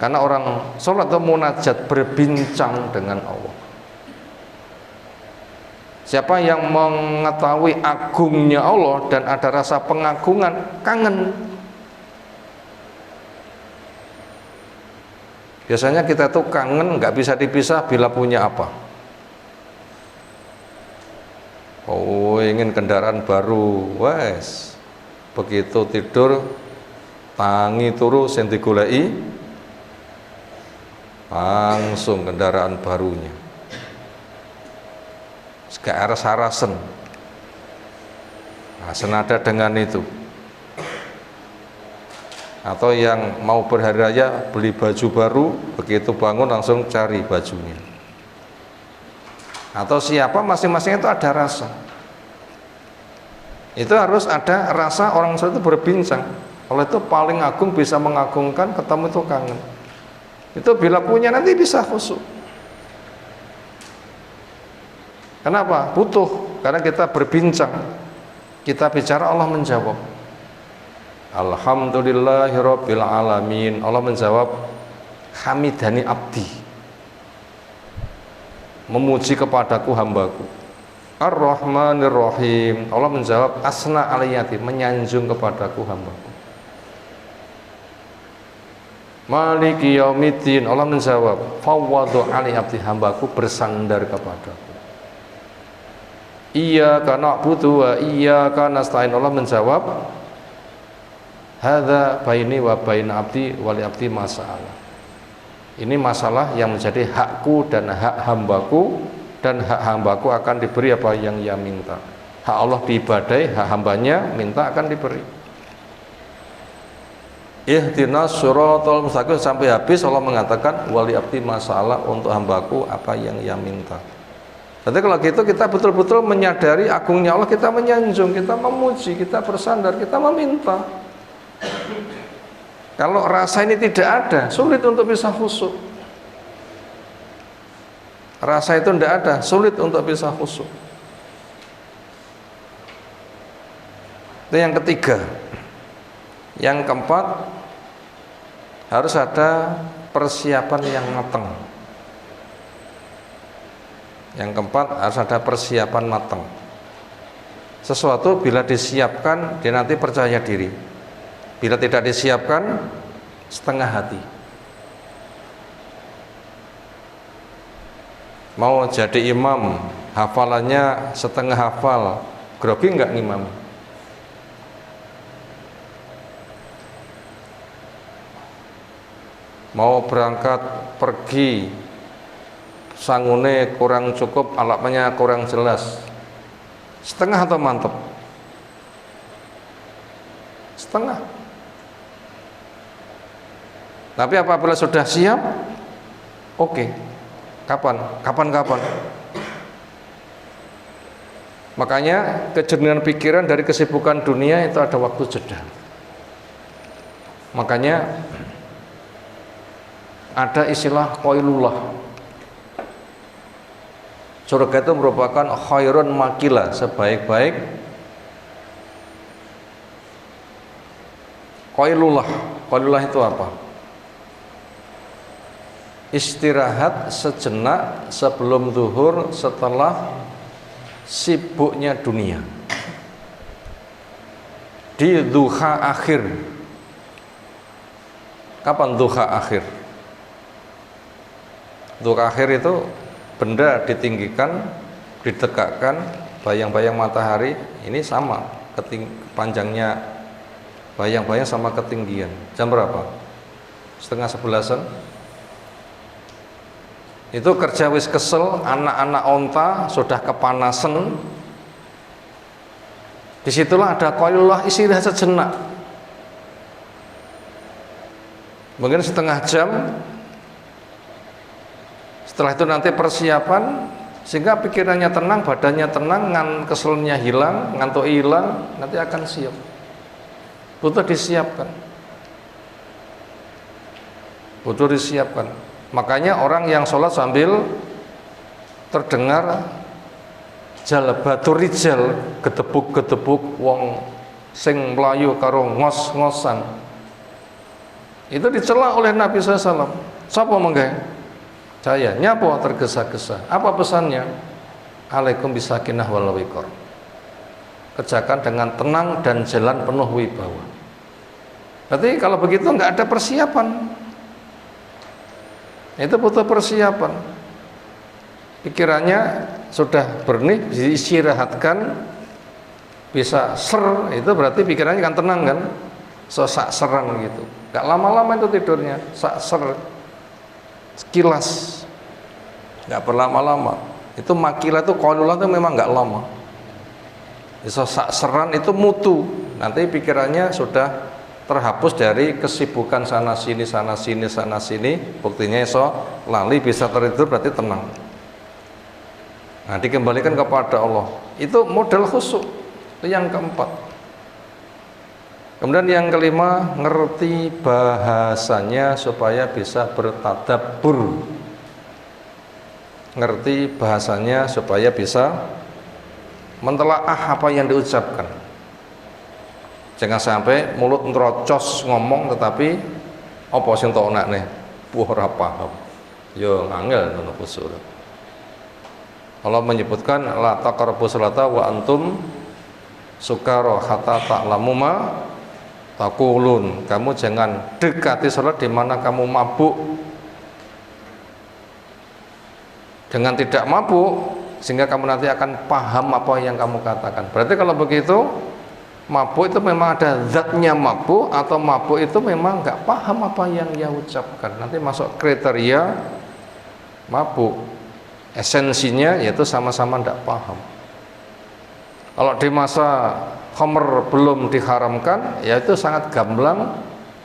Karena orang salat itu munajat, berbincang dengan Allah. Siapa yang mengetahui agungnya Allah dan ada rasa pengagungan, kangen. Biasanya kita tuh kangen nggak bisa dipisah bila punya apa. Oh, ingin kendaraan baru, wes. Begitu tidur, tangi turu sing digoleki, langsung kendaraan barunya. Sekarang sarasen. Nah, senada dengan itu. Atau yang mau berhari raya beli baju baru, begitu bangun langsung cari bajunya. Atau siapa, masing-masing itu ada rasa. Itu harus ada rasa orang itu berbincang. Oleh itu paling agung bisa mengagungkan, ketemu itu kangen. Itu bila punya nanti bisa khusyuk. Kenapa? Butuh, karena kita berbincang. Kita bicara, Allah menjawab. Alhamdulillahirabbil alamin. Allah menjawab, hamidani abdi. Memuji kepadaku hambaku. Ar-Rahmanir Rahim. Allah menjawab, asna aliyati, menyanjung kepadaku hambaku. Maliki yaumiddin. Allah menjawab, fawwadu ali abdi, hambaku bersandar kepadaku. Iyyaka na'budu wa iyyaka nasta'in. Allah menjawab, hadza baini wa baina abdi wali abdi masalah. Ini masalah yang menjadi hakku dan hak hambaku, dan hak hambaku akan diberi apa yang ia minta. Hak Allah diibadai, hak hambanya minta akan diberi. Ihdinas shiratal mustaqim, sampai habis Allah mengatakan wali abdi masalah, untuk hambaku apa yang ia minta. Jadi kalau gitu kita betul-betul menyadari agungnya Allah, kita menyanjung, kita memuji, kita bersandar, kita meminta. Kalau rasa ini tidak ada, sulit untuk bisa khusyuk. Rasa itu tidak ada, sulit untuk bisa khusyuk. Itu yang ketiga. Yang keempat, harus ada persiapan yang matang. Yang keempat, harus ada persiapan matang. Sesuatu bila disiapkan, dia nanti percaya diri. Bila tidak disiapkan, setengah hati. Mau jadi imam, hafalannya setengah hafal, grogi enggak ngimam? Mau berangkat pergi, sangune kurang cukup, alatnya kurang jelas, setengah atau mantap? Setengah. Tapi apabila sudah siap, oke. Kapan? Makanya kejernihan pikiran dari kesibukan dunia itu ada waktu jeda. Makanya ada istilah qailullah. Surga itu merupakan khairun makila, sebaik-baik qailullah. Qailullah itu apa? Istirahat sejenak sebelum zuhur, setelah sibuknya dunia. Di duha akhir. Kapan duha akhir? Duha akhir itu benda ditinggikan, ditegakkan, bayang-bayang matahari ini sama panjangnya, bayang-bayang sama ketinggian. Jam berapa? 10:30. Itu kerja wis kesel, anak-anak onta sudah kepanasan. Disitulah ada qailullah, istirahat sejenak. Mungkin setengah jam. Setelah itu nanti persiapan, sehingga pikirannya tenang, badannya tenang, keselnya hilang, ngantuk hilang, nanti akan siap. Butuh disiapkan. Butuh disiapkan. Makanya orang yang sholat sambil terdengar jalabatur rijal, gedebuk-gedebuk wong sing mlayu karo ngos-ngosan. Itu dicela oleh Nabi SAW. Sapa menggawe? Saya nyapa tergesa-gesa. Apa pesannya? Alaikum bisakinah wal wiqar. Kerjakan dengan tenang dan jalan penuh wibawa. Berarti kalau begitu nggak ada persiapan. Itu butuh persiapan. Pikirannya sudah bernih, diistirahatkan, bisa ser, itu berarti pikirannya kan tenang kan, sak seran gitu. Gak lama-lama itu tidurnya, sak ser, sekilas, gak berlama-lama. Itu makilah itu qailula itu memang gak lama. Bisa sak seran itu mutu, nanti pikirannya sudah terhapus dari kesibukan sana sini, sana sini, sana sini. Buktinya iso lali bisa tertidur berarti tenang. Nah, dikembalikan kepada Allah. Itu model khusyuk. Itu yang keempat. Kemudian yang kelima, ngerti bahasanya supaya bisa bertadabbur. Ngerti bahasanya supaya bisa mentelaah apa yang diucapkan. Jangan sampai mulut ngerocos ngomong tetapi apa sing tok nekne ora paham. Yo angel ngono khusyuk. Allah menyebutkan la taqrabu sholata wa antum sukara hatta ta'lamu ma taqulun. Kamu jangan dekati salat di mana kamu mabuk. Dengan tidak mabuk sehingga kamu nanti akan paham apa yang kamu katakan. Berarti kalau begitu mabuk itu memang ada zatnya mabuk, atau mabuk itu memang nggak paham apa yang ia ucapkan. Nanti masuk kriteria mabuk. Esensinya yaitu sama-sama tidak paham. Kalau di masa khamr belum diharamkan, ya itu sangat gamblang.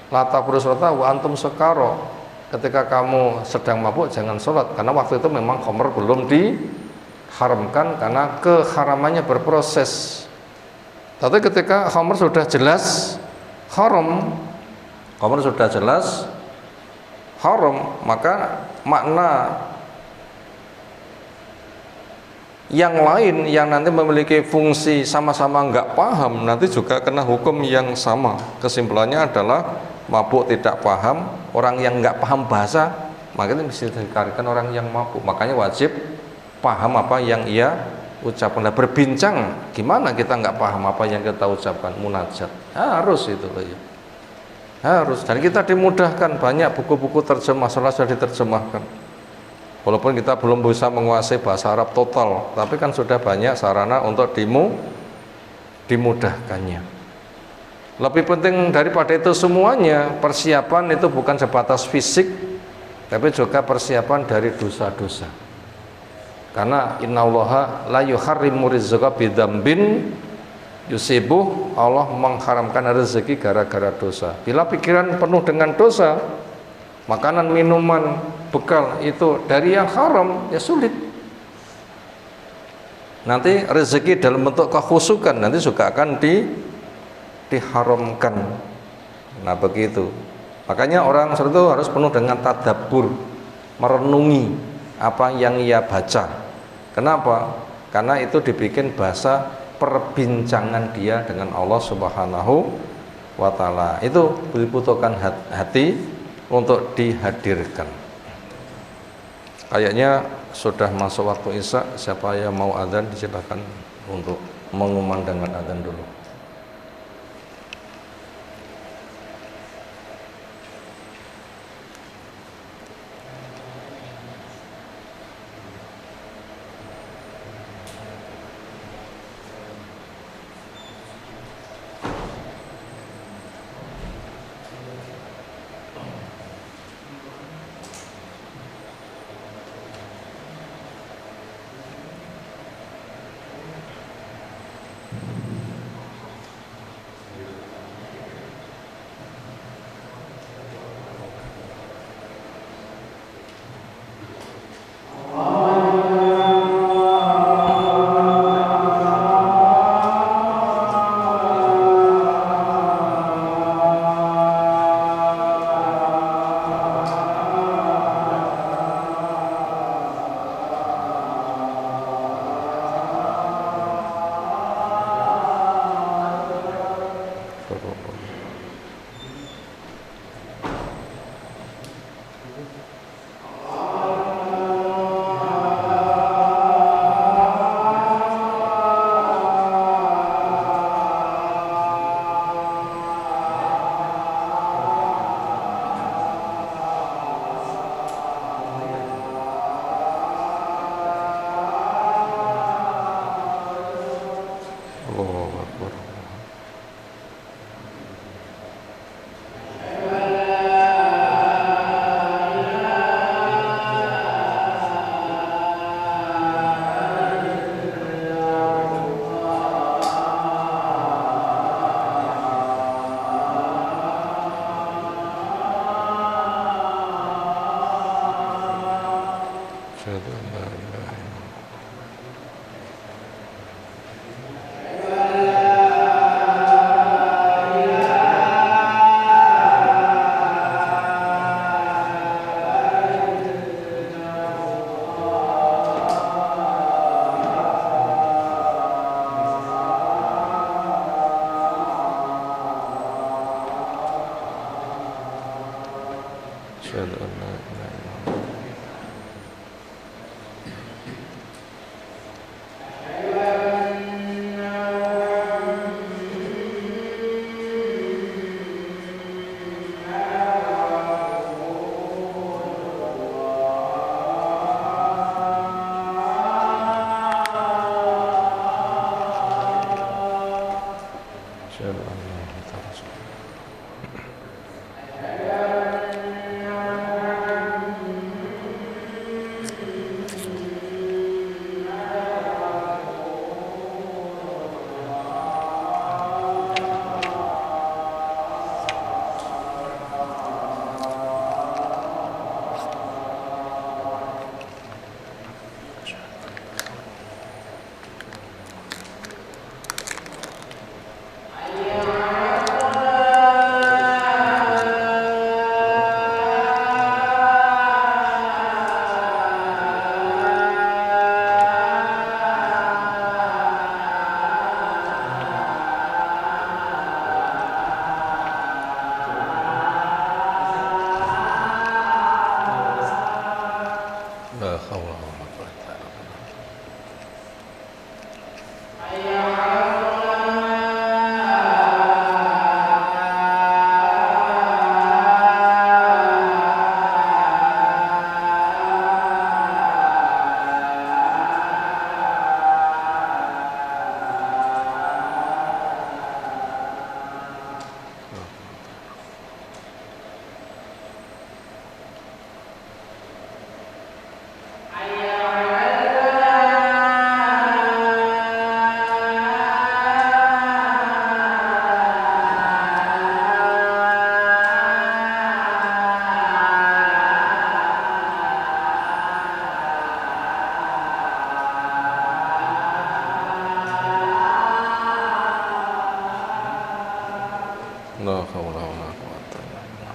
La taqrabu sholata wa antum sukara. Ketika kamu sedang mabuk jangan sholat, karena waktu itu memang khamr belum diharamkan karena keharamannya berproses. Tapi ketika khamr sudah jelas haram, khamr sudah jelas haram, maka makna yang lain yang nanti memiliki fungsi sama-sama nggak paham nanti juga kena hukum yang sama. Kesimpulannya adalah mabuk tidak paham, orang yang nggak paham bahasa makanya mesti dikarikan orang yang mabuk. Makanya wajib paham apa yang ia ucapkan. Nah, berbincang gimana kita nggak paham apa yang kita ucapkan, munajat harus itu loh ya, harus. Dan kita dimudahkan, banyak buku-buku terjemah salah sudah diterjemahkan. Walaupun kita belum bisa menguasai bahasa Arab total, tapi kan sudah banyak sarana untuk dimudahkannya. Lebih penting daripada itu semuanya, persiapan itu bukan sebatas fisik, tapi juga persiapan dari dosa-dosa. Karena innallaha la yuharrimu rizqa bidzambin yusibuh, Allah mengharamkan rezeki gara-gara dosa. Bila pikiran penuh dengan dosa, makanan, minuman, bekal itu dari yang haram, ya sulit. Nanti rezeki dalam bentuk kekhusukan nanti juga akan diharamkan. Nah begitu. Makanya orang itu harus penuh dengan tadabbur, merenungi apa yang ia baca. Kenapa? Karena itu dibikin bahasa perbincangan dia dengan Allah Subhanahu wa Ta'ala. Itu dibutuhkan hati untuk dihadirkan. Kayaknya sudah masuk waktu Isya. Siapa yang mau adzan disilakan untuk mengumandangkan adzan dulu. Asyhadu an la ilaha illallah. Asyhadu an la ilaha illallah. Asyhadu an la ilaha illallah. La haula wala quwwata illa billah. La haula wala quwwata illa billah.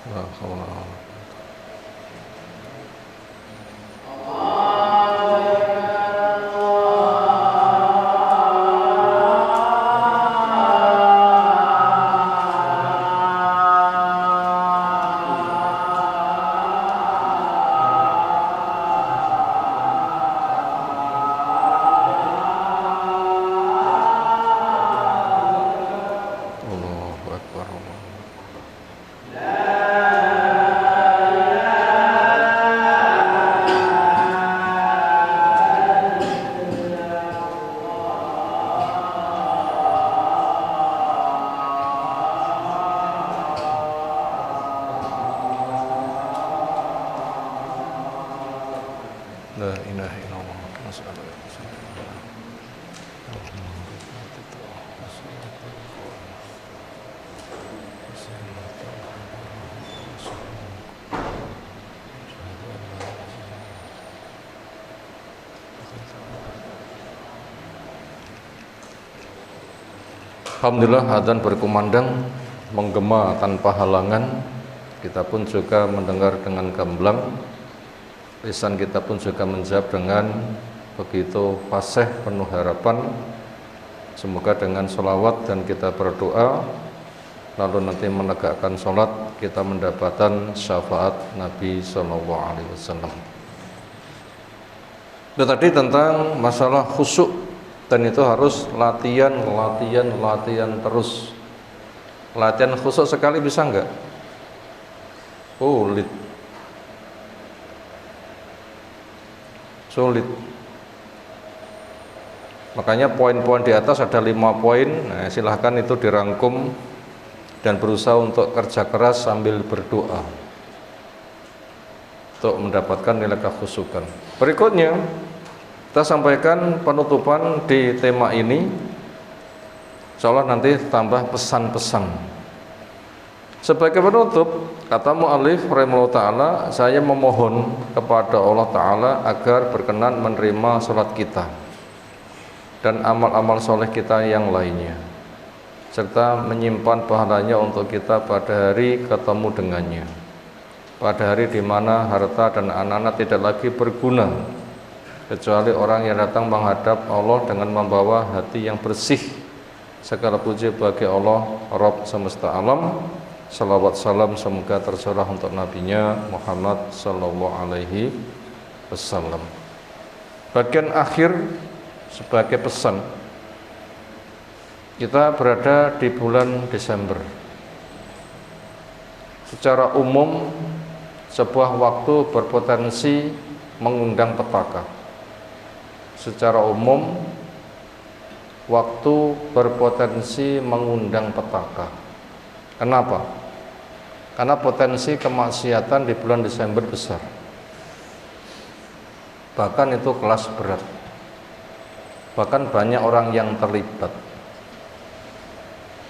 La haula wala quwwata. Allahu akbar. La ilaha illallah. Alhamdulillah, adzan berkumandang menggema tanpa halangan. Kita pun juga mendengar dengan gamblang. Lisan kita pun juga menjawab dengan begitu fasih, penuh harapan. Semoga dengan sholawat dan kita berdoa, lalu nanti menegakkan sholat, kita mendapatkan syafaat Nabi SAW. Itu tadi tentang masalah khusyuk, dan itu harus latihan terus. Latihan khusyuk sekali bisa enggak? Sulit. Makanya poin-poin di atas ada 5 poin. Nah, silahkan itu dirangkum dan berusaha untuk kerja keras sambil berdoa untuk mendapatkan nilai kekhusyukan. Berikutnya kita sampaikan penutupan di tema ini, insyaallah nanti tambah pesan-pesan. Sebagai penutup, kata mu'alif rahimahullah ta'ala, saya memohon kepada Allah Ta'ala agar berkenan menerima salat kita dan amal-amal soleh kita yang lainnya, serta menyimpan pahalanya untuk kita pada hari ketemu dengannya, pada hari di mana harta dan anak-anak tidak lagi berguna kecuali orang yang datang menghadap Allah dengan membawa hati yang bersih. Segala puji bagi Allah Rabb semesta alam. Salawat salam semoga tercurah untuk nabinya Muhammad sallallahu alaihi wasallam. Bagian akhir sebagai pesan, kita berada di bulan Desember. Secara umum sebuah waktu berpotensi mengundang petaka. Secara umum waktu berpotensi mengundang petaka. Kenapa? Karena potensi kemaksiatan di bulan Desember besar. Bahkan itu kelas berat. Bahkan banyak orang yang terlibat.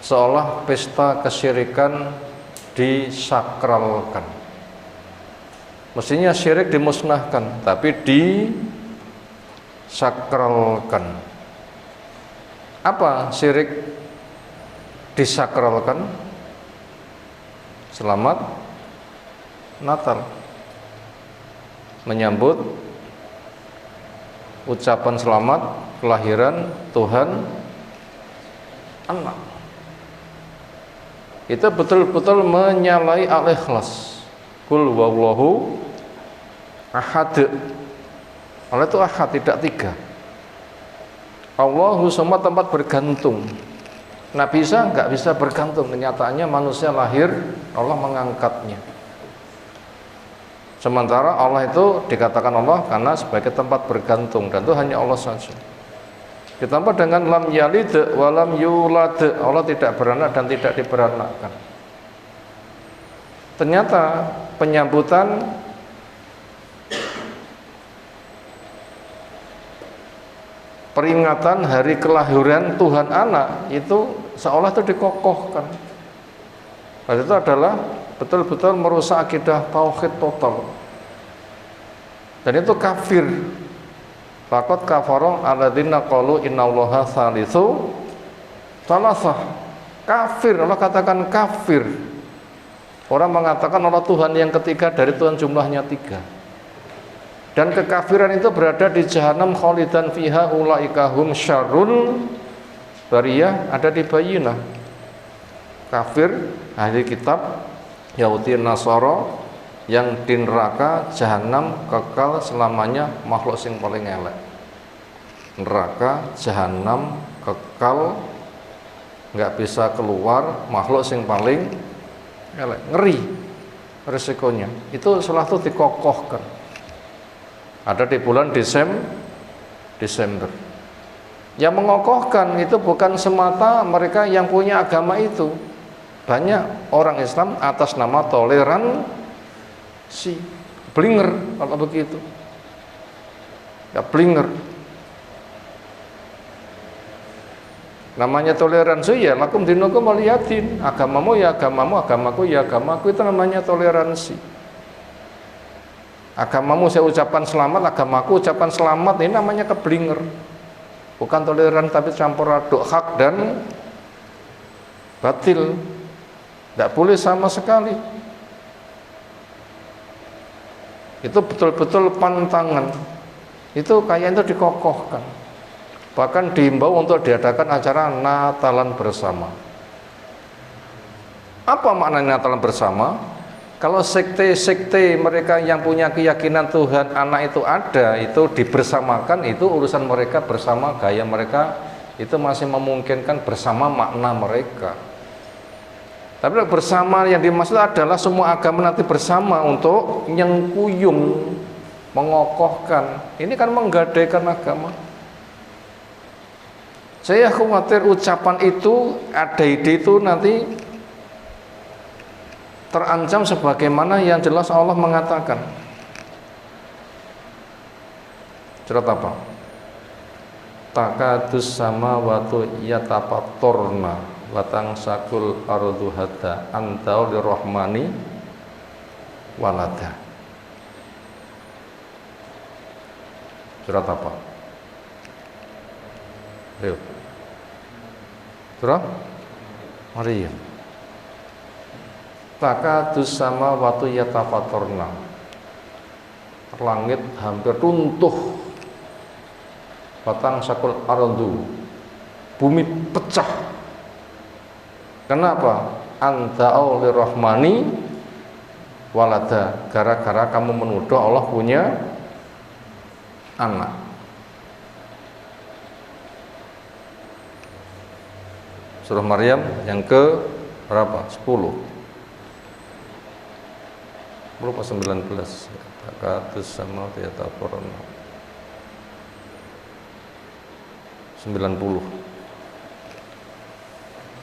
Seolah pesta kesyirikan disakralkan. Mestinya syirik dimusnahkan, tapi disakralkan. Apa syirik disakralkan? Selamat Natal, menyambut ucapan selamat kelahiran Tuhan anak. Itu betul-betul menyalahi al-ikhlas. Qul huwallahu ahad. Allah itu ahad, tidak tiga. Allahu semua tempat bergantung. Nabi Isa nggak bisa bergantung, kenyataannya manusia lahir, Allah mengangkatnya. Sementara Allah itu dikatakan Allah karena sebagai tempat bergantung, dan itu hanya Allah saja. Ditambah dengan lam yalid wa lam yulad, Allah tidak beranak dan tidak diberanakkan. Ternyata penyambutan peringatan hari kelahiran Tuhan anak itu seolah itu dikokohkan. Dan itu adalah betul-betul merusak akidah tauhid total. Dan itu kafir. Laqad kafara alladzina qalu innallaha tsalitsu tsalasah. Kafir, Allah katakan kafir. Orang mengatakan Allah Tuhan yang ketiga dari Tuhan jumlahnya 3. Dan kekafiran itu berada di jahanam khalidan fiha ulaika hum syarrul bariyah, ada di Bayyinah. Kafir ahli kitab Yahudi Nasara yang di neraka jahanam kekal selamanya, makhluk sing paling elek. Neraka jahanam kekal nggak bisa keluar, makhluk sing paling elek. Ngeri resikonya. Itu salah satu dikokohkan. Ada di bulan Desember. Yang mengokohkan itu bukan semata mereka yang punya agama itu. Banyak orang Islam atas nama toleransi. Blinger kalau begitu. Ya blinger. Namanya toleransi ya lakum dinukum waliyadin. Agamamu ya agamamu, agamaku ya agamaku, itu namanya toleransi. Agamamu saya ucapan selamat, agamaku ucapan selamat, ini namanya keblinger. Bukan toleran tapi campur aduk hak dan batil. Tidak boleh sama sekali. Itu betul-betul pantangan. Itu kayak itu dikokohkan. Bahkan diimbau untuk diadakan acara Natalan bersama. Apa maknanya Natalan bersama? Kalau sekte-sekte mereka yang punya keyakinan Tuhan anak itu ada, itu dibersamakan, itu urusan mereka bersama, gaya mereka itu masih memungkinkan bersama makna mereka. Tapi bersama yang dimaksud adalah semua agama nanti bersama untuk nyengkuyung, mengokohkan. Ini kan menggadaikan agama. Saya khawatir ucapan itu, ada ide itu nanti terancam sebagaimana yang jelas Allah mengatakan. Surat apa? Takadus samawatu yatafattorna wa tangsakul ardu hatta antau lirrahmani walada. Surat apa? Ayo. Surah Maryam. Takadus samawatu yatafattorna. Langit hampir runtuh. Batang sakul ardu, bumi pecah. Kenapa? Anta'au lirrahmani walada, gara-gara kamu menuduh Allah punya anak. Surah Maryam yang ke berapa? 10 berapa 19? Takatus sama yatafattorna 90.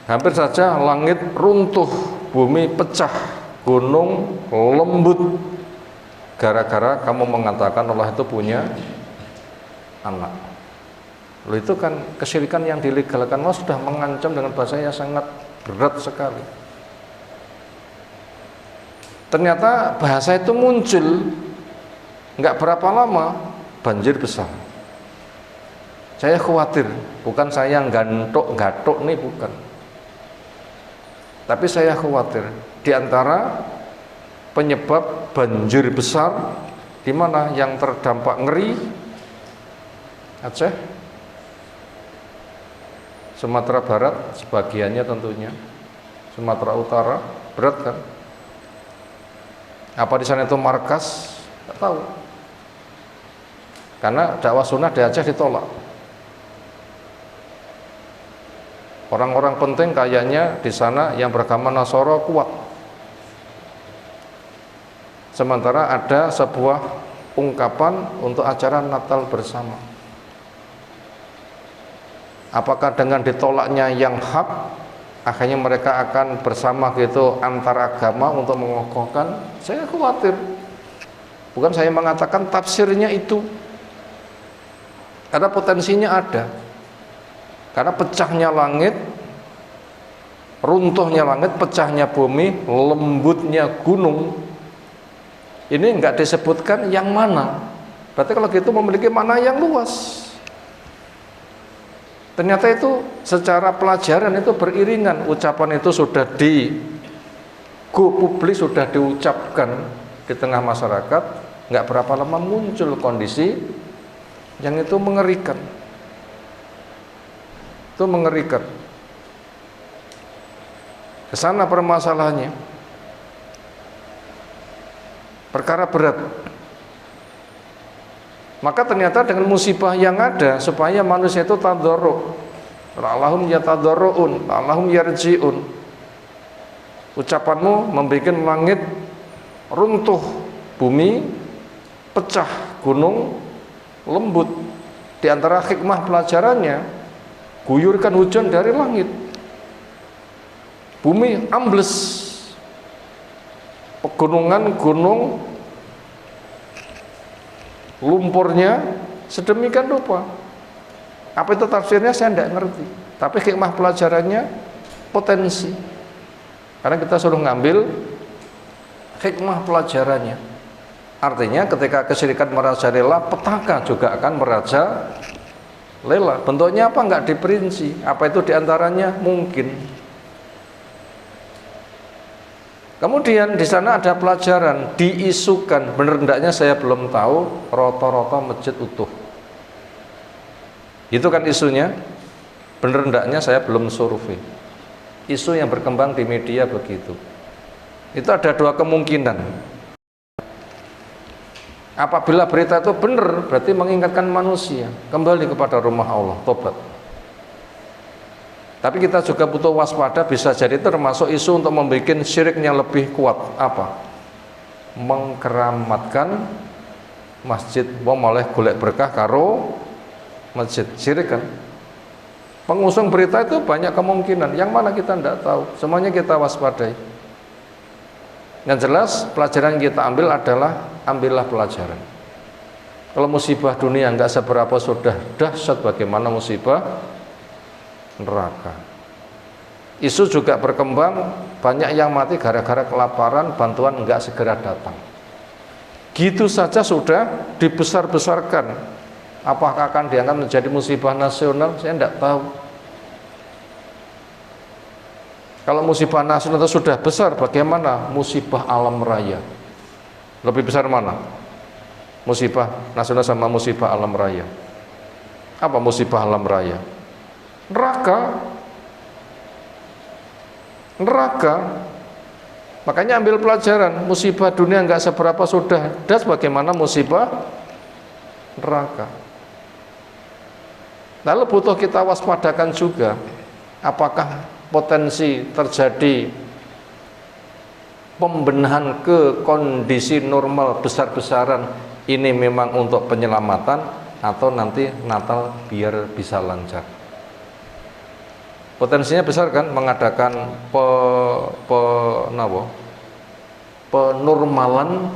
Hampir saja langit runtuh, bumi pecah, gunung lembut, gara-gara kamu mengatakan Allah itu punya anak. Lalu itu kan kesyirikan yang dilegalkan. Allah sudah mengancam dengan bahasa yang sangat berat sekali. Ternyata bahasa itu muncul, nggak berapa lama banjir besar. Saya khawatir, bukan saya gatok nih, bukan. Tapi saya khawatir di antara penyebab banjir besar di mana yang terdampak ngeri Aceh, Sumatera Barat sebagiannya tentunya, Sumatera Utara berat kan? Apa di sana itu markas? Tidak tahu. Karena dakwah sunnah di Aceh ditolak. Orang-orang penting kayaknya di sana yang beragama Nasoro kuat. Sementara ada sebuah ungkapan untuk acara Natal bersama. Apakah dengan ditolaknya yang hak, akhirnya mereka akan bersama gitu antar agama untuk mengokohkan? Saya khawatir. Bukan saya mengatakan tafsirnya itu. Karena potensinya ada. Karena pecahnya langit, runtuhnya langit, pecahnya bumi, lembutnya gunung, ini enggak disebutkan yang mana. Berarti kalau gitu memiliki makna yang luas. Ternyata itu secara pelajaran itu beriringan. Ucapan itu sudah go publik, sudah diucapkan di tengah masyarakat. Enggak berapa lama muncul kondisi yang itu mengerikan. Itu mengerikan. Kesana permasalahannya. Perkara berat. Maka ternyata dengan musibah yang ada, supaya manusia itu tadarru, la'allahum yatadarruun, la'allahum yarji'un. Ucapanmu membuat langit runtuh, bumi pecah, gunung lembut. Di antara hikmah pelajarannya, guyurkan hujan dari langit, bumi ambles, pegunungan gunung lumpurnya sedemikian rupa. Apa itu tafsirnya saya tidak ngerti, tapi hikmah pelajarannya potensi, karena kita suruh ngambil hikmah pelajarannya. Artinya ketika kesyirikan merajalela, petaka juga akan merajalela. Bentuknya apa? Enggak diperinci. Apa itu diantaranya? Mungkin. Kemudian di sana ada pelajaran, diisukan, bener endaknya saya belum tahu, rata-rata masjid utuh. Itu kan isunya. Bener endaknya saya belum survei. Isu yang berkembang di media begitu. Itu ada dua kemungkinan. Apabila berita itu benar, berarti mengingatkan manusia kembali kepada rumah Allah, tobat. Tapi kita juga butuh waspada, bisa jadi termasuk isu untuk membuat syiriknya lebih kuat. Apa? Mengkeramatkan masjid, boleh golek berkah karo masjid, syirik kan? Pengusung berita itu banyak kemungkinan, yang mana kita tidak tahu. Semuanya kita waspadai. Yang jelas pelajaran yang kita ambil adalah ambillah pelajaran. Kalau musibah dunia nggak seberapa sudah dahsyat bagaimana musibah neraka. Isu juga berkembang, banyak yang mati gara-gara kelaparan, bantuan nggak segera datang. Gitu saja sudah dibesar-besarkan. Apakah akan dianggap menjadi musibah nasional? Saya tidak tahu. Kalau musibah nasional itu sudah besar, bagaimana musibah alam raya? Lebih besar mana? Musibah nasional sama musibah alam raya. Apa musibah alam raya? Neraka. Neraka. Makanya ambil pelajaran, musibah dunia nggak seberapa sudah das bagaimana musibah neraka. Lalu butuh kita waspadakan juga, apakah potensi terjadi pembenahan ke kondisi normal besar-besaran ini memang untuk penyelamatan atau nanti Natal biar bisa lancar. Potensinya besar kan, mengadakan penormalan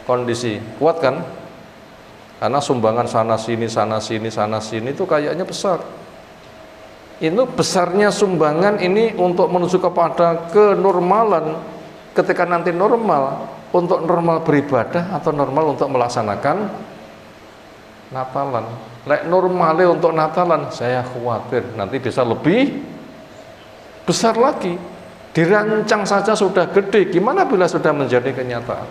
kondisi, kuat kan? Karena sumbangan sana sini itu kayaknya besar. Itu besarnya sumbangan ini untuk menuju kepada kenormalan. Ketika nanti normal, untuk normal beribadah atau normal untuk melaksanakan Natalan. Lek normalnya untuk Natalan, saya khawatir nanti bisa lebih besar lagi. Dirancang saja sudah gede, gimana bila sudah menjadi kenyataan?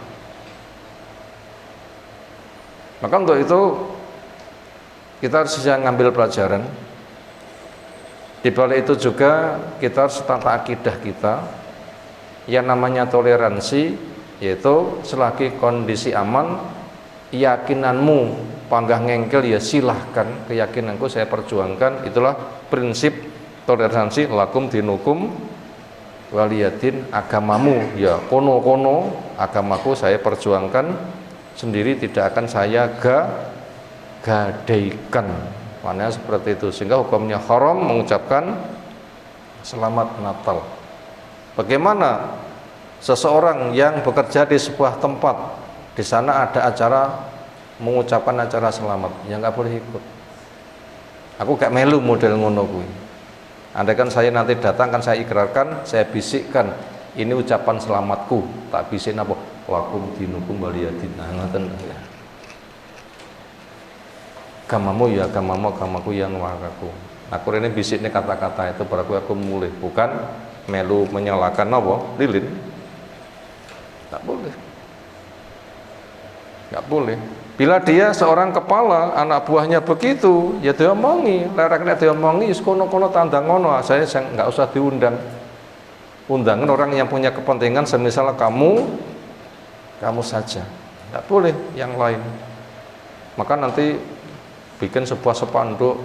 Maka untuk itu kita harus bisa ngambil pelajaran. Di balik itu juga kita harus tata akidah kita. Yang namanya toleransi, yaitu selagi kondisi aman, keyakinanmu panggah ngengkel ya silahkan, keyakinanku saya perjuangkan. Itulah prinsip toleransi, lakum dinukum waliyadin, agamamu ya kono-kono, agamaku saya perjuangkan sendiri, tidak akan saya gadaikan. Maknanya seperti itu, sehingga hukumnya haram mengucapkan selamat Natal. Bagaimana seseorang yang bekerja di sebuah tempat, di sana ada acara mengucapkan acara selamat, ya nggak boleh ikut. Aku gak melu model ngono kuwi. Andaikan saya nanti datang, kan saya ikrarkan, saya bisikkan, ini ucapan selamatku, tak bisik apa? Lakum dinukum waliyadin. Nah, ngoten ya. Agamamu ya agamamu, agamaku yang wakaku. Aku ini bisiknya kata-kata itu baraku aku mulih, bukan melu menyalakan apa? Lilin. Tak boleh. Enggak boleh. Bila dia seorang kepala, anak buahnya begitu, ya diomongi, lerek diomongi, kono-kono tandang ngono, saya enggak usah diundang. Undangan orang yang punya kepentingan, semisal kamu saja. Enggak boleh yang lain. Maka nanti bikin sebuah spanduk,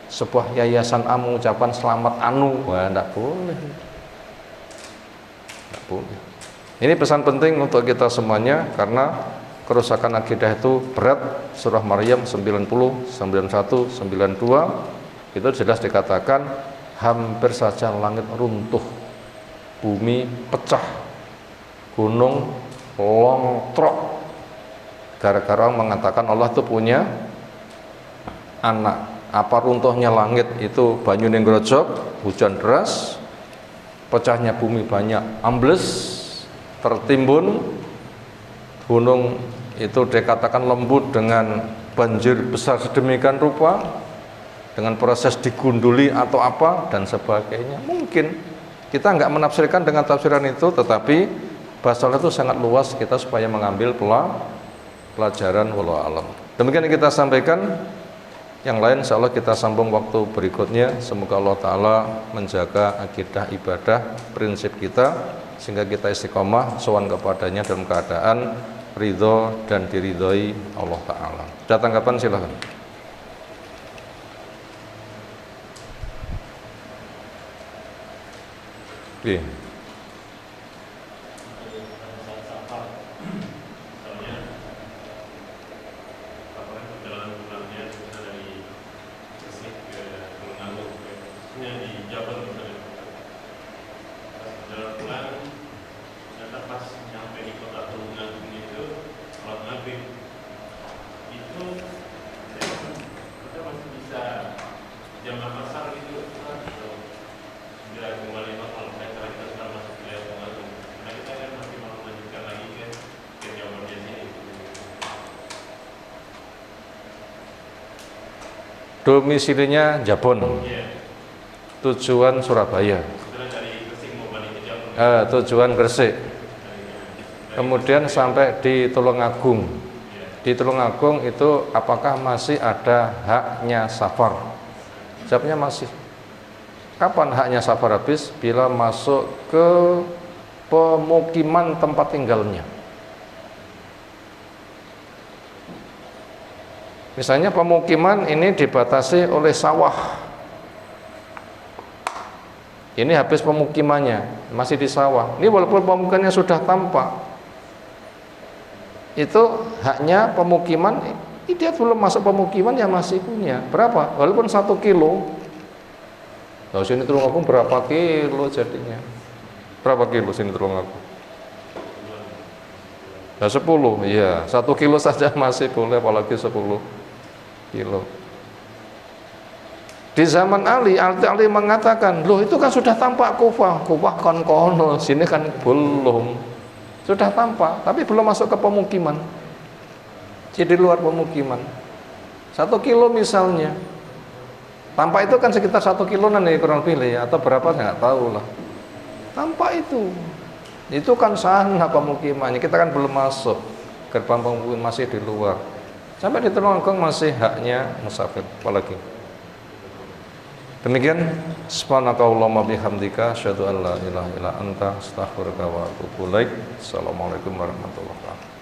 sebuah yayasan A mengucapkan selamat anu, wah enggak boleh. Enggak boleh. Ini pesan penting untuk kita semuanya, karena kerusakan akidah itu berat. Surah Maryam 90, 91, 92 itu jelas dikatakan hampir saja langit runtuh, bumi pecah, gunung longtrok, gara-gara mengatakan Allah itu punya anak. Apa runtuhnya langit itu banyu ning grojok, hujan deras, pecahnya bumi banyak, ambles, tertimbun, gunung itu dikatakan lembut dengan banjir besar sedemikian rupa, dengan proses digunduli atau apa dan sebagainya. Mungkin kita nggak menafsirkan dengan tafsiran itu, tetapi bahasa Allah itu sangat luas, kita supaya mengambil pelajaran wallahu alam. Demikian yang kita sampaikan. Yang lain insya Allah kita sambung waktu berikutnya. Semoga Allah Ta'ala menjaga akidah ibadah, prinsip kita, sehingga kita istiqomah sowan kepadanya dalam keadaan ridho dan diridhoi Allah Ta'ala. Ada tanggapan silahkan. Oke. kita pas nyampe di kota Tulungagung itu sholat maghrib itu kita masih bisa jamaah masar gitu atau segera kembali normal setelah kita sudah masuk wilayah Tulungagung, karena kita kan masih mau melanjutkan lagi ke Jawa biasanya. Domisilinya Jabon, Yeah. tujuan Surabaya, Setelah dari Gresik mau balik ke Jawa. tujuan Gresik, kemudian sampai di Tulungagung. Di Tulungagung itu apakah masih ada haknya safar? Jawabnya masih. Kapan haknya safar habis? Bila masuk ke pemukiman tempat tinggalnya. Misalnya pemukiman ini dibatasi oleh sawah. Ini habis pemukimannya, masih di sawah. Ini walaupun pemukimannya sudah tampak, itu haknya pemukiman. Ini dia belum masuk pemukiman ya masih punya. Berapa? Walaupun 1 kilo. Nah, sini Tulungagung berapa kilo jadinya? Berapa kilo sini Tulungagung? Nah, 10, iya. 1 kilo saja masih boleh, apalagi 10 kilo. Di zaman Ali mengatakan, loh itu kan sudah tampak Kufah kan kono, sini kan belum. Sudah tampak, tapi belum masuk ke pemukiman. Jadi luar pemukiman. 1 kilo misalnya. Tampak itu kan sekitar 1 kiloan ya kurang lebih ya, atau berapa saya nggak tahu lah. Tampak itu kan sana pemukimannya, kita kan belum masuk, gerbang pemukiman masih di luar. Sampai di Tulungagung masih haknya musafir, apalagi. Demikian, subhanakallahumma bihamdika asyhadu an la ilaha illa anta astaghfiruka wa atubu ilaik. Assalamualaikum warahmatullahi wabarakatuh.